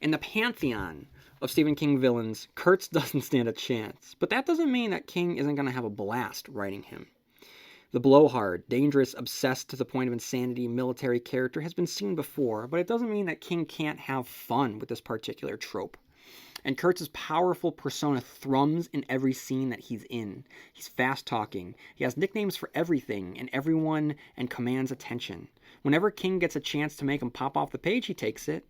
In the pantheon of Stephen King villains, Kurtz doesn't stand a chance. But that doesn't mean that King isn't going to have a blast writing him. The blowhard, dangerous, obsessed to the point of insanity military character has been seen before, but it doesn't mean that King can't have fun with this particular trope. And Kurtz's powerful persona thrums in every scene that he's in. He's fast-talking. He has nicknames for everything and everyone and commands attention. Whenever King gets a chance to make him pop off the page, he takes it.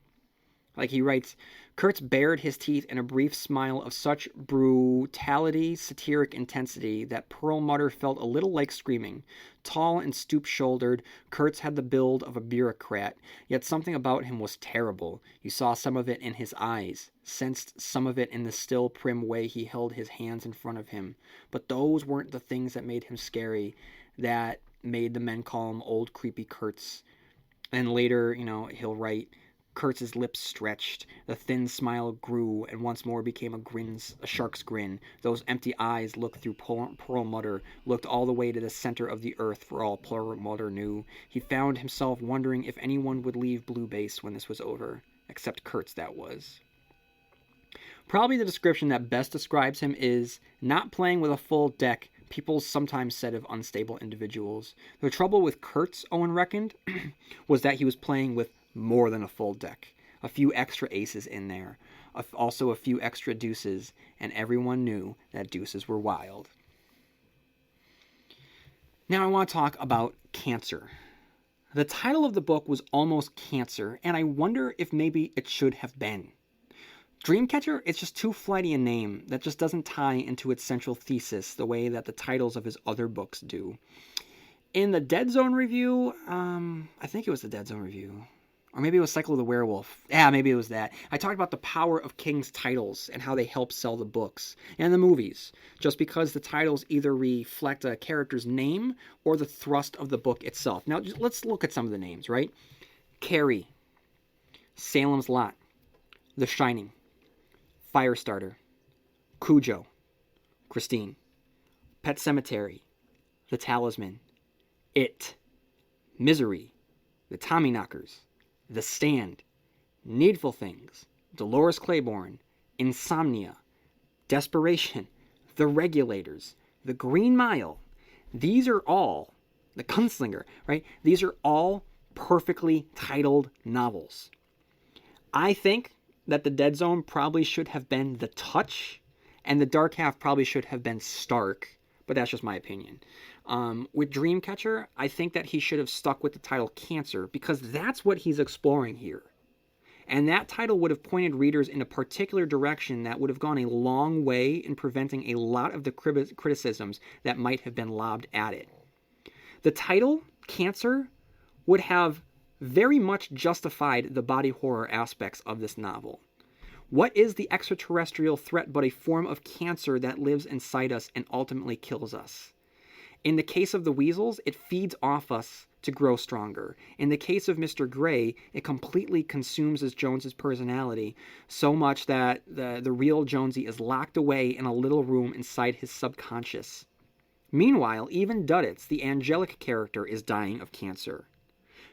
Like he writes, Kurtz bared his teeth in a brief smile of such brutality, satiric intensity, that Perlmutter felt a little like screaming. Tall and stoop-shouldered, Kurtz had the build of a bureaucrat, yet something about him was terrible. You saw some of it in his eyes, sensed some of it in the still, prim way he held his hands in front of him. But those weren't the things that made him scary, that made the men call him Old Creepy Kurtz. And later, he'll write, Kurtz's lips stretched, the thin smile grew, and once more became a shark's grin. Those empty eyes looked through Perlmutter, looked all the way to the center of the earth for all Perlmutter knew. He found himself wondering if anyone would leave Blue Base when this was over. Except Kurtz, that was. Probably the description that best describes him is, not playing with a full deck, people sometimes said of unstable individuals. The trouble with Kurtz, Owen reckoned, was that he was playing with more than a full deck. A few extra aces in there. Also a few extra deuces, and everyone knew that deuces were wild. Now I want to talk about cancer. The title of the book was almost cancer, and I wonder if maybe it should have been. Dreamcatcher, it's just too flighty a name that just doesn't tie into its central thesis the way that the titles of his other books do. In the Dead Zone review, I think it was the Dead Zone review, or maybe it was Cycle of the Werewolf. Yeah, maybe it was that. I talked about the power of King's titles and how they help sell the books and the movies, just because the titles either reflect a character's name or the thrust of the book itself. Now, let's look at some of the names, right? Carrie, Salem's Lot, The Shining, Firestarter, Cujo, Christine, Pet Sematary, The Talisman, It, Misery, The Tommyknockers, The Stand, Needful Things, Dolores Claiborne, Insomnia, Desperation, The Regulators, The Green Mile. These are all, The Gunslinger, right? These are all perfectly titled novels. I think that The Dead Zone probably should have been The Touch, and The Dark Half probably should have been Stark, but that's just my opinion. With Dreamcatcher, I think that he should have stuck with the title Cancer, because that's what he's exploring here. And that title would have pointed readers in a particular direction that would have gone a long way in preventing a lot of the criticisms that might have been lobbed at it. The title, Cancer, would have very much justified the body horror aspects of this novel. What is the extraterrestrial threat but a form of cancer that lives inside us and ultimately kills us? In the case of the weasels, it feeds off us to grow stronger. In the case of Mr. Gray, it completely consumes Jones's personality so much that the real Jonesy is locked away in a little room inside his subconscious. Meanwhile, even Duddits, the angelic character, is dying of cancer.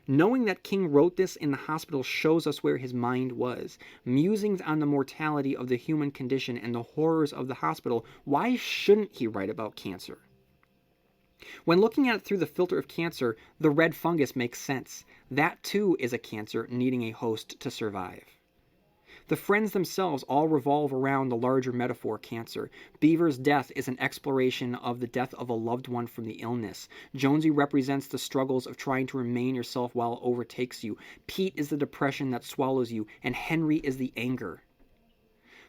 Knowing that King wrote this in the hospital shows us where his mind was. Musings on the mortality of the human condition and the horrors of the hospital, why shouldn't he write about cancer? When looking at it through the filter of cancer, the red fungus makes sense. That too is a cancer needing a host to survive. The friends themselves all revolve around the larger metaphor cancer. Beaver's death is an exploration of the death of a loved one from the illness. Jonesy represents the struggles of trying to remain yourself while it overtakes you. Pete is the depression that swallows you, and Henry is the anger.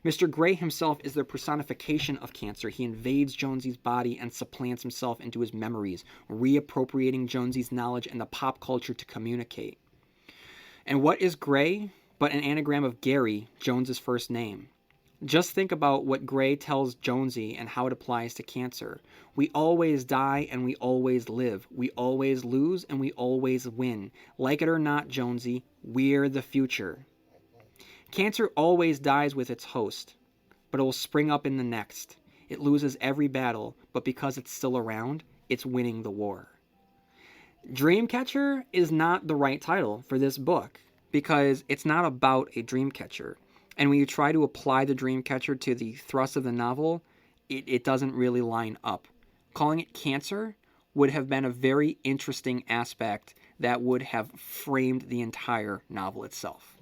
Mr. Gray himself is the personification of cancer. He invades Jonesy's body and supplants himself into his memories, reappropriating Jonesy's knowledge and the pop culture to communicate. And what is Gray but an anagram of Gary, Jones's first name? Just think about what Gray tells Jonesy and how it applies to cancer. We always die and we always live. We always lose and we always win. Like it or not, Jonesy, we're the future. Cancer always dies with its host, but it will spring up in the next. It loses every battle, but because it's still around, it's winning the war. Dreamcatcher is not the right title for this book, because it's not about a dreamcatcher. And when you try to apply the dreamcatcher to the thrust of the novel, it doesn't really line up. Calling it Cancer would have been a very interesting aspect that would have framed the entire novel itself.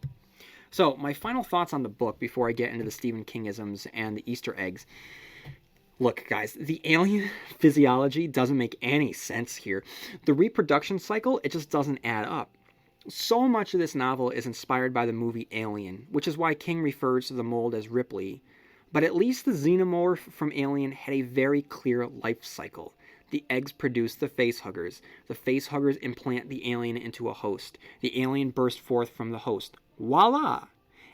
So, my final thoughts on the book before I get into the Stephen Kingisms and the Easter eggs. Look, guys, the alien physiology doesn't make any sense here. The reproduction cycle, it just doesn't add up. So much of this novel is inspired by the movie Alien, which is why King refers to the mold as Ripley. But at least the xenomorph from Alien had a very clear life cycle. The eggs produce the facehuggers. The facehuggers implant the alien into a host. The alien bursts forth from the host. Voila!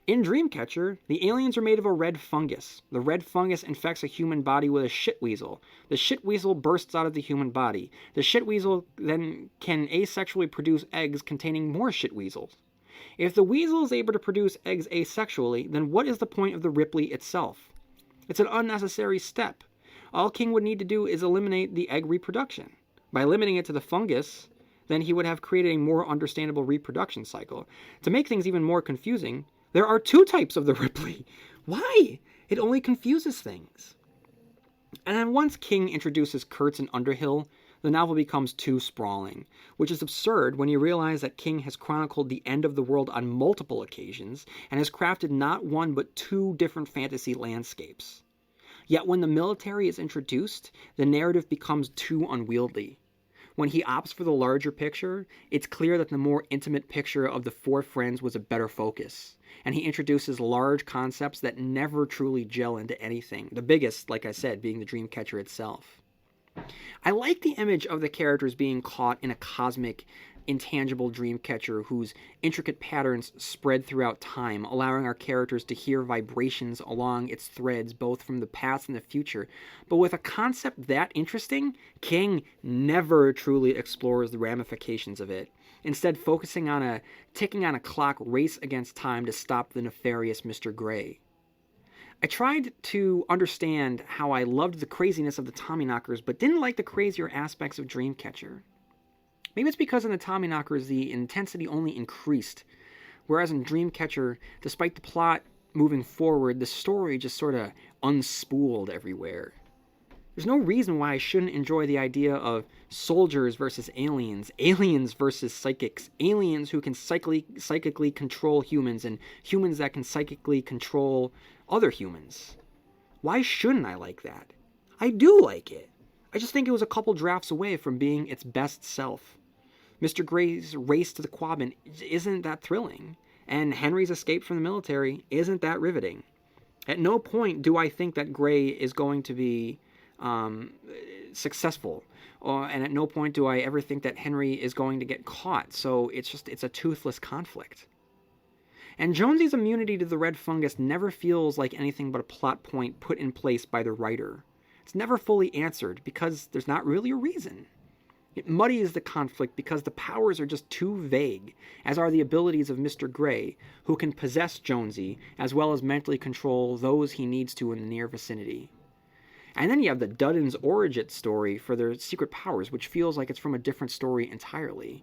In Dreamcatcher, the aliens are made of a red fungus. The red fungus infects a human body with a shitweasel. The shitweasel bursts out of the human body. The shitweasel then can asexually produce eggs containing more shitweasels. If the weasel is able to produce eggs asexually, then what is the point of the Ripley itself? It's an unnecessary step. All King would need to do is eliminate the egg reproduction. By limiting it to the fungus, then he would have created a more understandable reproduction cycle. To make things even more confusing, there are two types of the Ripley. Why? It only confuses things. And then once King introduces Kurtz and Underhill, the novel becomes too sprawling, which is absurd when you realize that King has chronicled the end of the world on multiple occasions and has crafted not one but two different fantasy landscapes. Yet when the military is introduced, the narrative becomes too unwieldy. When he opts for the larger picture, it's clear that the more intimate picture of the four friends was a better focus. And he introduces large concepts that never truly gel into anything. The biggest, like I said, being the Dreamcatcher itself. I like the image of the characters being caught in a cosmic, intangible dream catcher whose intricate patterns spread throughout time, allowing our characters to hear vibrations along its threads both from the past and the future. But with a concept that interesting, King never truly explores the ramifications of it, instead focusing on a ticking on a clock race against time to stop the nefarious Mr. Gray. I tried to understand how I loved the craziness of the Tommyknockers, but didn't like the crazier aspects of Dreamcatcher. Maybe it's because in the Tommyknockers the intensity only increased, whereas in Dreamcatcher, despite the plot moving forward, the story just sort of unspooled everywhere. There's no reason why I shouldn't enjoy the idea of soldiers versus aliens, aliens versus psychics, aliens who can psychically control humans, and humans that can psychically control other humans. Why shouldn't I like that? I do like it. I just think it was a couple drafts away from being its best self. Mr. Gray's race to the Quabbin isn't that thrilling, and Henry's escape from the military isn't that riveting. At no point do I think that Gray is going to be successful, and at no point do I ever think that Henry is going to get caught, so it's a toothless conflict. And Jonesy's immunity to the red fungus never feels like anything but a plot point put in place by the writer. It's never fully answered because there's not really a reason. It muddies the conflict because the powers are just too vague, as are the abilities of Mr. Gray, who can possess Jonesy as well as mentally control those he needs to in the near vicinity. And then you have the Duddens origin story for their secret powers, which feels like it's from a different story entirely.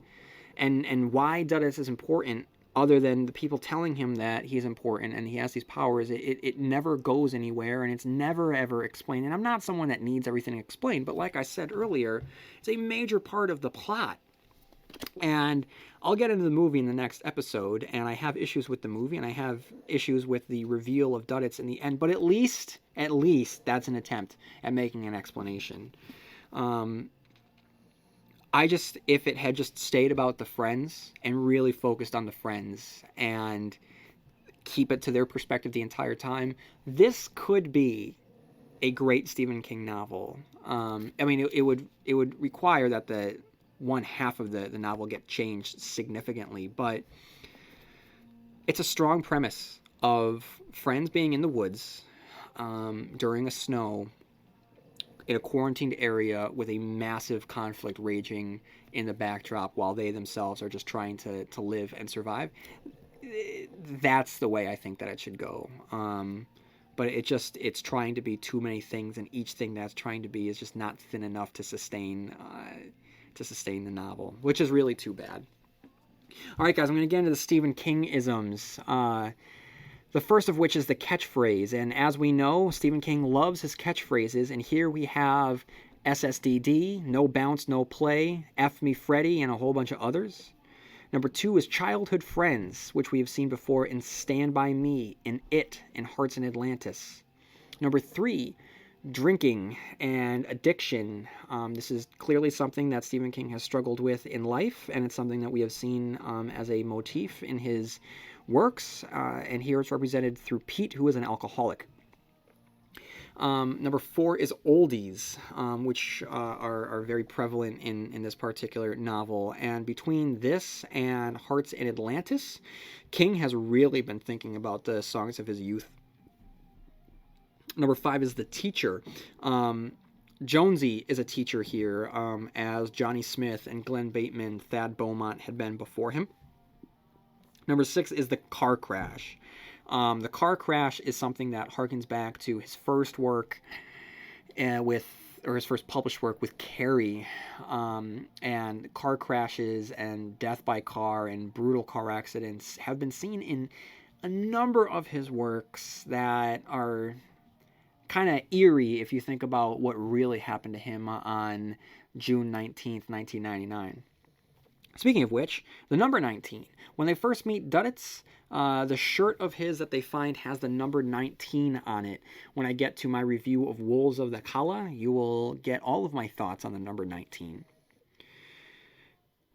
And why Duddens is important, other than the people telling him that he's important and he has these powers, it never goes anywhere, and it's never ever explained. And I'm not someone that needs everything explained, but like I said earlier, it's a major part of the plot. And I'll get into the movie in the next episode, and I have issues with the movie, and I have issues with the reveal of Duddits in the end, but at least that's an attempt at making an explanation. If it had just stayed about the friends and really focused on the friends and keep it to their perspective the entire time, this could be a great Stephen King novel. It would require that the one half of the novel get changed significantly, but it's a strong premise of friends being in the woods during a snow in a quarantined area with a massive conflict raging in the backdrop while they themselves are just trying to live and survive. That's the way I think that it should go. But it's trying to be too many things, and each thing that's trying to be is just not thin enough to sustain the novel, which is really too bad. All right, guys, I'm going to get into the Stephen King isms. The first of which is the catchphrase, and as we know, Stephen King loves his catchphrases, and here we have SSDD, no bounce, no play, F me Freddy, and a whole bunch of others. Number 2 is childhood friends, which we have seen before in Stand By Me, in It, and Hearts in Atlantis. Number 3, drinking and addiction. This is clearly something that Stephen King has struggled with in life, and it's something that we have seen as a motif in his works, and here it's represented through Pete, who is an alcoholic. Number 4 is oldies, which are very prevalent in this particular novel, and between this and Hearts in Atlantis, King has really been thinking about the songs of his youth. Number 5 is the teacher. Jonesy is a teacher here, as Johnny Smith and Glenn Bateman, Thad Beaumont had been before him. Number 6 is the car crash. The car crash is something that harkens back to his first work his first published work with Carrie, and car crashes and death by car and brutal car accidents have been seen in a number of his works that are kind of eerie if you think about what really happened to him on June 19th, 1999. Speaking of which, the number 19. When they first meet Duddits, the shirt of his that they find has the number 19 on it. When I get to my review of Wolves of the Kala, you will get all of my thoughts on the number 19.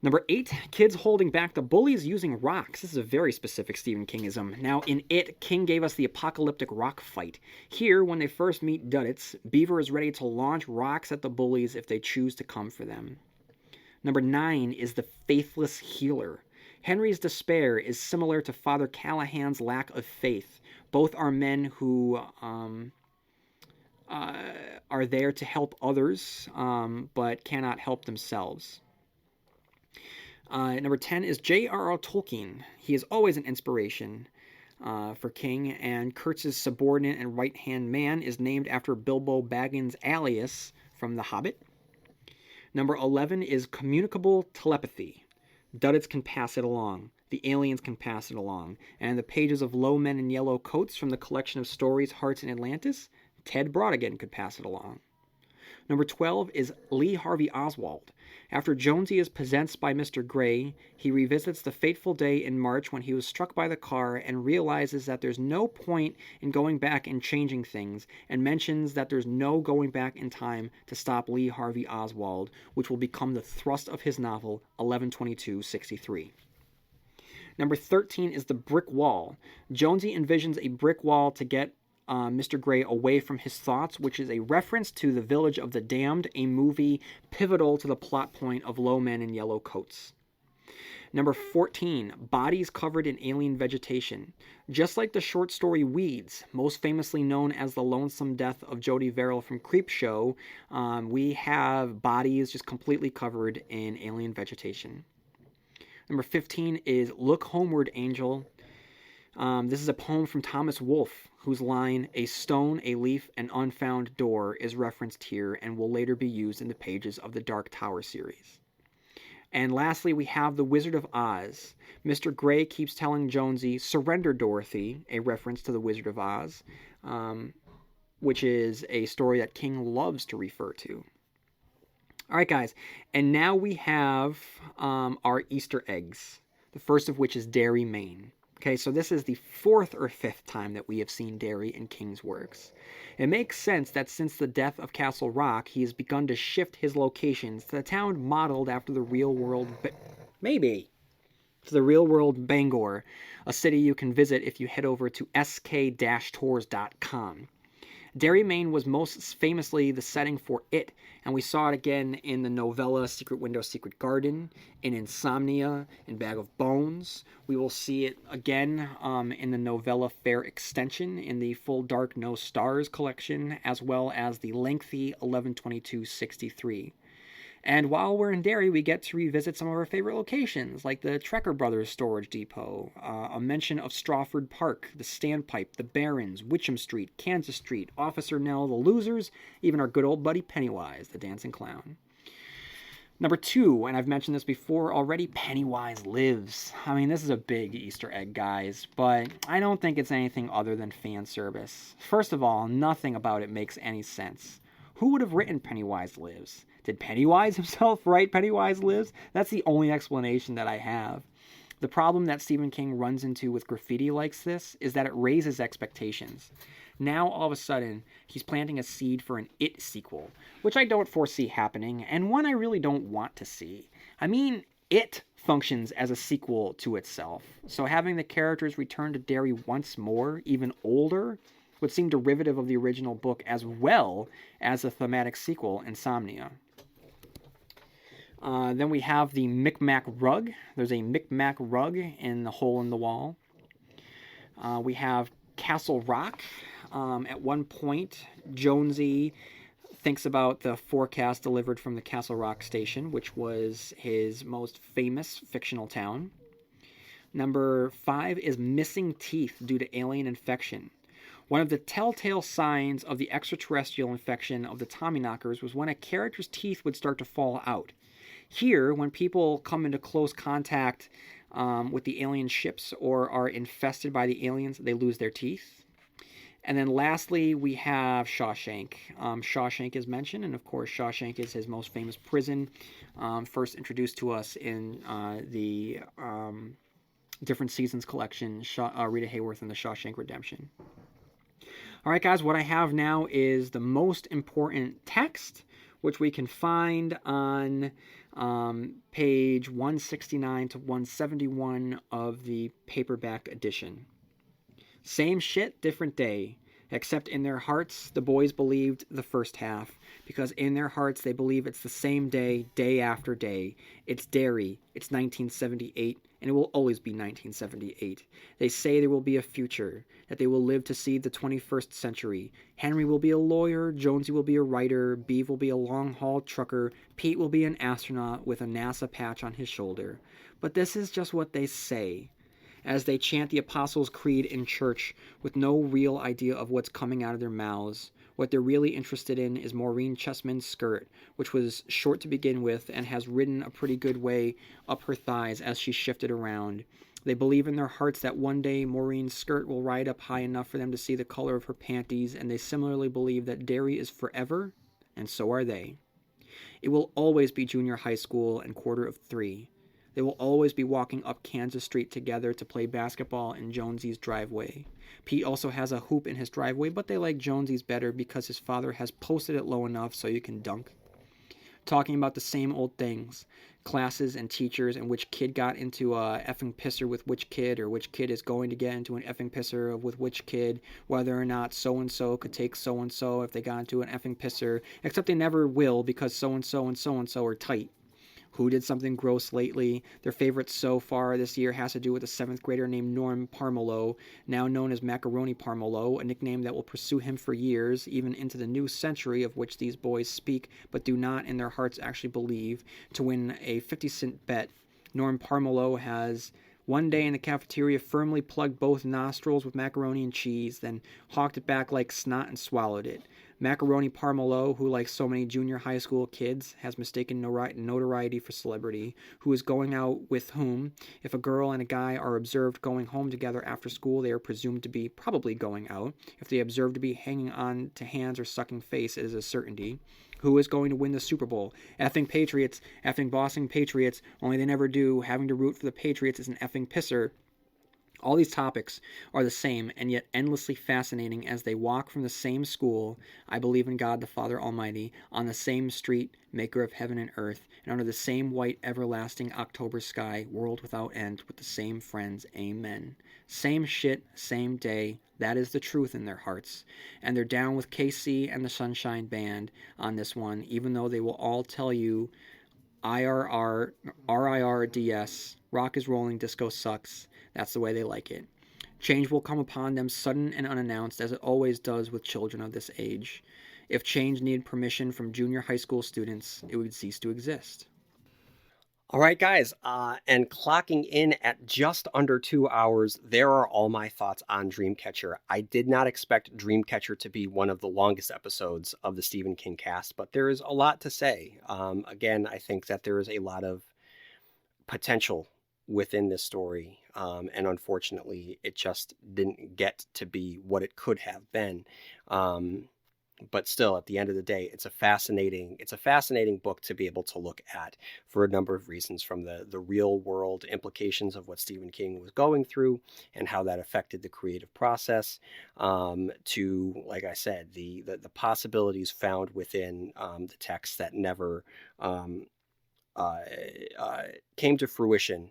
Number 8, kids holding back the bullies using rocks. This is a very specific Stephen Kingism. Now, in It, King gave us the apocalyptic rock fight. Here, when they first meet Duddits, Beaver is ready to launch rocks at the bullies if they choose to come for them. Number 9 is the faithless healer. Henry's despair is similar to Father Callahan's lack of faith. Both are men who are there to help others, but cannot help themselves. Number 10 is J.R.R. Tolkien. He is always an inspiration for King, and Kurtz's subordinate and right-hand man is named after Bilbo Baggins' alias from The Hobbit. Number 11 is communicable telepathy. Duddits can pass it along. The aliens can pass it along. And in the pages of Low Men in Yellow Coats from the collection of stories Hearts in Atlantis, Ted Brautigan could pass it along. Number 12 is Lee Harvey Oswald. After Jonesy is possessed by Mr. Gray, he revisits the fateful day in March when he was struck by the car and realizes that there's no point in going back and changing things, and mentions that there's no going back in time to stop Lee Harvey Oswald, which will become the thrust of his novel 11/22/63. Number 13 is the brick wall. Jonesy envisions a brick wall to get Mr. Gray away from his thoughts, which is a reference to The Village of the Damned, a movie pivotal to the plot point of Low Men in Yellow Coats. Number 14, bodies covered in alien vegetation. Just like the short story Weeds, most famously known as The Lonesome Death of Jody Verrill from Creepshow, we have bodies just completely covered in alien vegetation. Number 15 is Look Homeward, Angel. This is a poem from Thomas Wolfe, whose line, "A stone, a leaf, an unfound door," is referenced here and will later be used in the pages of the Dark Tower series. And lastly, we have The Wizard of Oz. Mr. Gray keeps telling Jonesy, "Surrender, Dorothy," a reference to The Wizard of Oz, which is a story that King loves to refer to. All right, guys, and now we have our Easter eggs, the first of which is Derry, Maine. Okay, so this is the 4th or 5th time that we have seen Derry in King's works. It makes sense that since the death of Castle Rock, he has begun to shift his locations to the town modeled after the real-world... to the real-world Bangor, a city you can visit if you head over to sk-tours.com. Derry, Maine was most famously the setting for It, and we saw it again in the novella Secret Window, Secret Garden, in Insomnia, in Bag of Bones. We will see it again in the novella Fair Extension, in the Full Dark No Stars collection, as well as the lengthy 11/22/63. And while we're in Derry, we get to revisit some of our favorite locations, like the Trekker Brothers Storage Depot, a mention of Strawford Park, the Standpipe, the Barrens, Witcham Street, Kansas Street, Officer Nell, the Losers, even our good old buddy Pennywise, the Dancing Clown. Number 2, and I've mentioned this before already, Pennywise Lives. I mean, this is a big Easter egg, guys, but I don't think it's anything other than fan service. First of all, nothing about it makes any sense. Who would have written Pennywise Lives? Did Pennywise himself write Pennywise Lives? That's the only explanation that I have. The problem that Stephen King runs into with graffiti like this is that it raises expectations. Now, all of a sudden, he's planting a seed for an It sequel, which I don't foresee happening, and one I really don't want to see. I mean, It functions as a sequel to itself, so having the characters return to Derry once more, even older, would seem derivative of the original book as well as the thematic sequel, Insomnia. Then we have the Micmac rug. There's a Micmac rug in the hole in the wall. We have Castle Rock. At one point, Jonesy thinks about the forecast delivered from the Castle Rock station, which was his most famous fictional town. Number 5 is missing teeth due to alien infection. One of the telltale signs of the extraterrestrial infection of the Tommyknockers was when a character's teeth would start to fall out. Here, when people come into close contact with the alien ships or are infested by the aliens, they lose their teeth. And then lastly, we have Shawshank. Shawshank is mentioned, and of course Shawshank is his most famous prison, first introduced to us in the Different Seasons collection, Rita Hayworth and the Shawshank Redemption. All right, guys, what I have now is the most important text, which we can find on page 169 to 171 of the paperback edition. Same shit, different day. Except in their hearts, the boys believed the first half, because in their hearts they believe it's the same day, day after day. It's Derry, it's 1978, and it will always be 1978. They say there will be a future, that they will live to see the 21st century. Henry will be a lawyer, Jonesy will be a writer, Beeve will be a long-haul trucker, Pete will be an astronaut with a NASA patch on his shoulder. But this is just what they say, as they chant the Apostles' Creed in church with no real idea of what's coming out of their mouths. What they're really interested in is Maureen Chessman's skirt, which was short to begin with and has ridden a pretty good way up her thighs as she shifted around. They believe in their hearts that one day Maureen's skirt will ride up high enough for them to see the color of her panties, and they similarly believe that Derry is forever, and so are they. It will always be junior high school and quarter of 3. They will always be walking up Kansas Street together to play basketball in Jonesy's driveway. Pete also has a hoop in his driveway, but they like Jonesy's better because his father has posted it low enough so you can dunk. Talking about the same old things. Classes and teachers, and which kid got into a effing pisser with which kid, or which kid is going to get into an effing pisser with which kid, whether or not so-and-so could take so-and-so if they got into an effing pisser, except they never will because so-and-so and so-and-so are tight. Who did something gross lately? Their favorite so far this year has to do with a 7th grader named Norm Parmelo, now known as Macaroni Parmelo, a nickname that will pursue him for years, even into the new century of which these boys speak but do not in their hearts actually believe. To win a 50-cent bet, Norm Parmelo has one day in the cafeteria firmly plugged both nostrils with macaroni and cheese, then hawked it back like snot and swallowed it. Macaroni Parmelo, who like so many junior high school kids, has mistaken notoriety for celebrity, who is going out with whom. If a girl and a guy are observed going home together after school, they are presumed to be probably going out. If they observe to be hanging on to hands or sucking face, it is a certainty. Who is going to win the Super Bowl? Effing Patriots, effing bossing Patriots, only they never do. Having to root for the Patriots is an effing pisser. All these topics are the same and yet endlessly fascinating as they walk from the same school, I believe in God the Father Almighty, on the same street, maker of heaven and earth, and under the same white everlasting October sky, world without end, with the same friends, amen. Same shit, same day, that is the truth in their hearts. And they're down with KC and the Sunshine Band on this one, even though they will all tell you IRR, RIRDS, rock is rolling, disco sucks. That's the way they like it. Change will come upon them sudden and unannounced, as it always does with children of this age. If change needed permission from junior high school students, it would cease to exist. All right, guys, and clocking in at just under 2 hours, there are all my thoughts on Dreamcatcher. I did not expect Dreamcatcher to be one of the longest episodes of the Stephen King cast, but there is a lot to say. Again, I think that there is a lot of potential within this story, and unfortunately, it just didn't get to be what it could have been. But still, at the end of the day, it's a fascinating book to be able to look at for a number of reasons, from the real world implications of what Stephen King was going through and how that affected the creative process, to, like I said, the possibilities found within the text that never came to fruition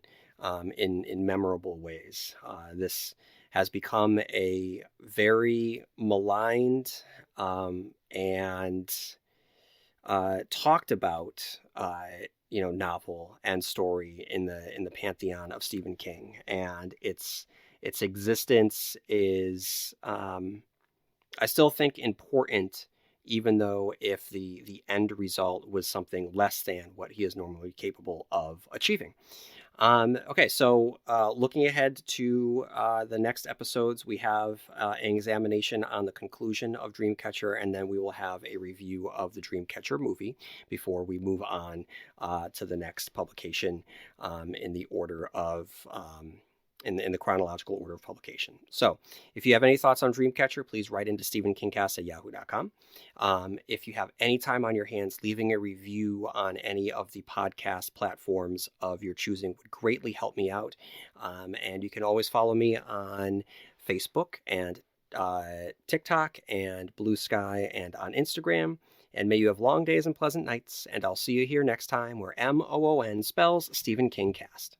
in memorable ways. This has become a very maligned and talked about novel and story in the pantheon of Stephen King, and its existence is I still think important, even though if the end result was something less than what he is normally capable of achieving. Okay, so looking ahead to the next episodes, we have an examination on the conclusion of Dreamcatcher, and then we will have a review of the Dreamcatcher movie before we move on to the next publication in the order of in the chronological order of publication. So if you have any thoughts on Dreamcatcher, please write into stephenkingcast@yahoo.com. If you have any time on your hands, leaving a review on any of the podcast platforms of your choosing would greatly help me out. And you can always follow me on Facebook and TikTok and Blue Sky and on Instagram. And may you have long days and pleasant nights. And I'll see you here next time where MOON spells Stephen Kingcast.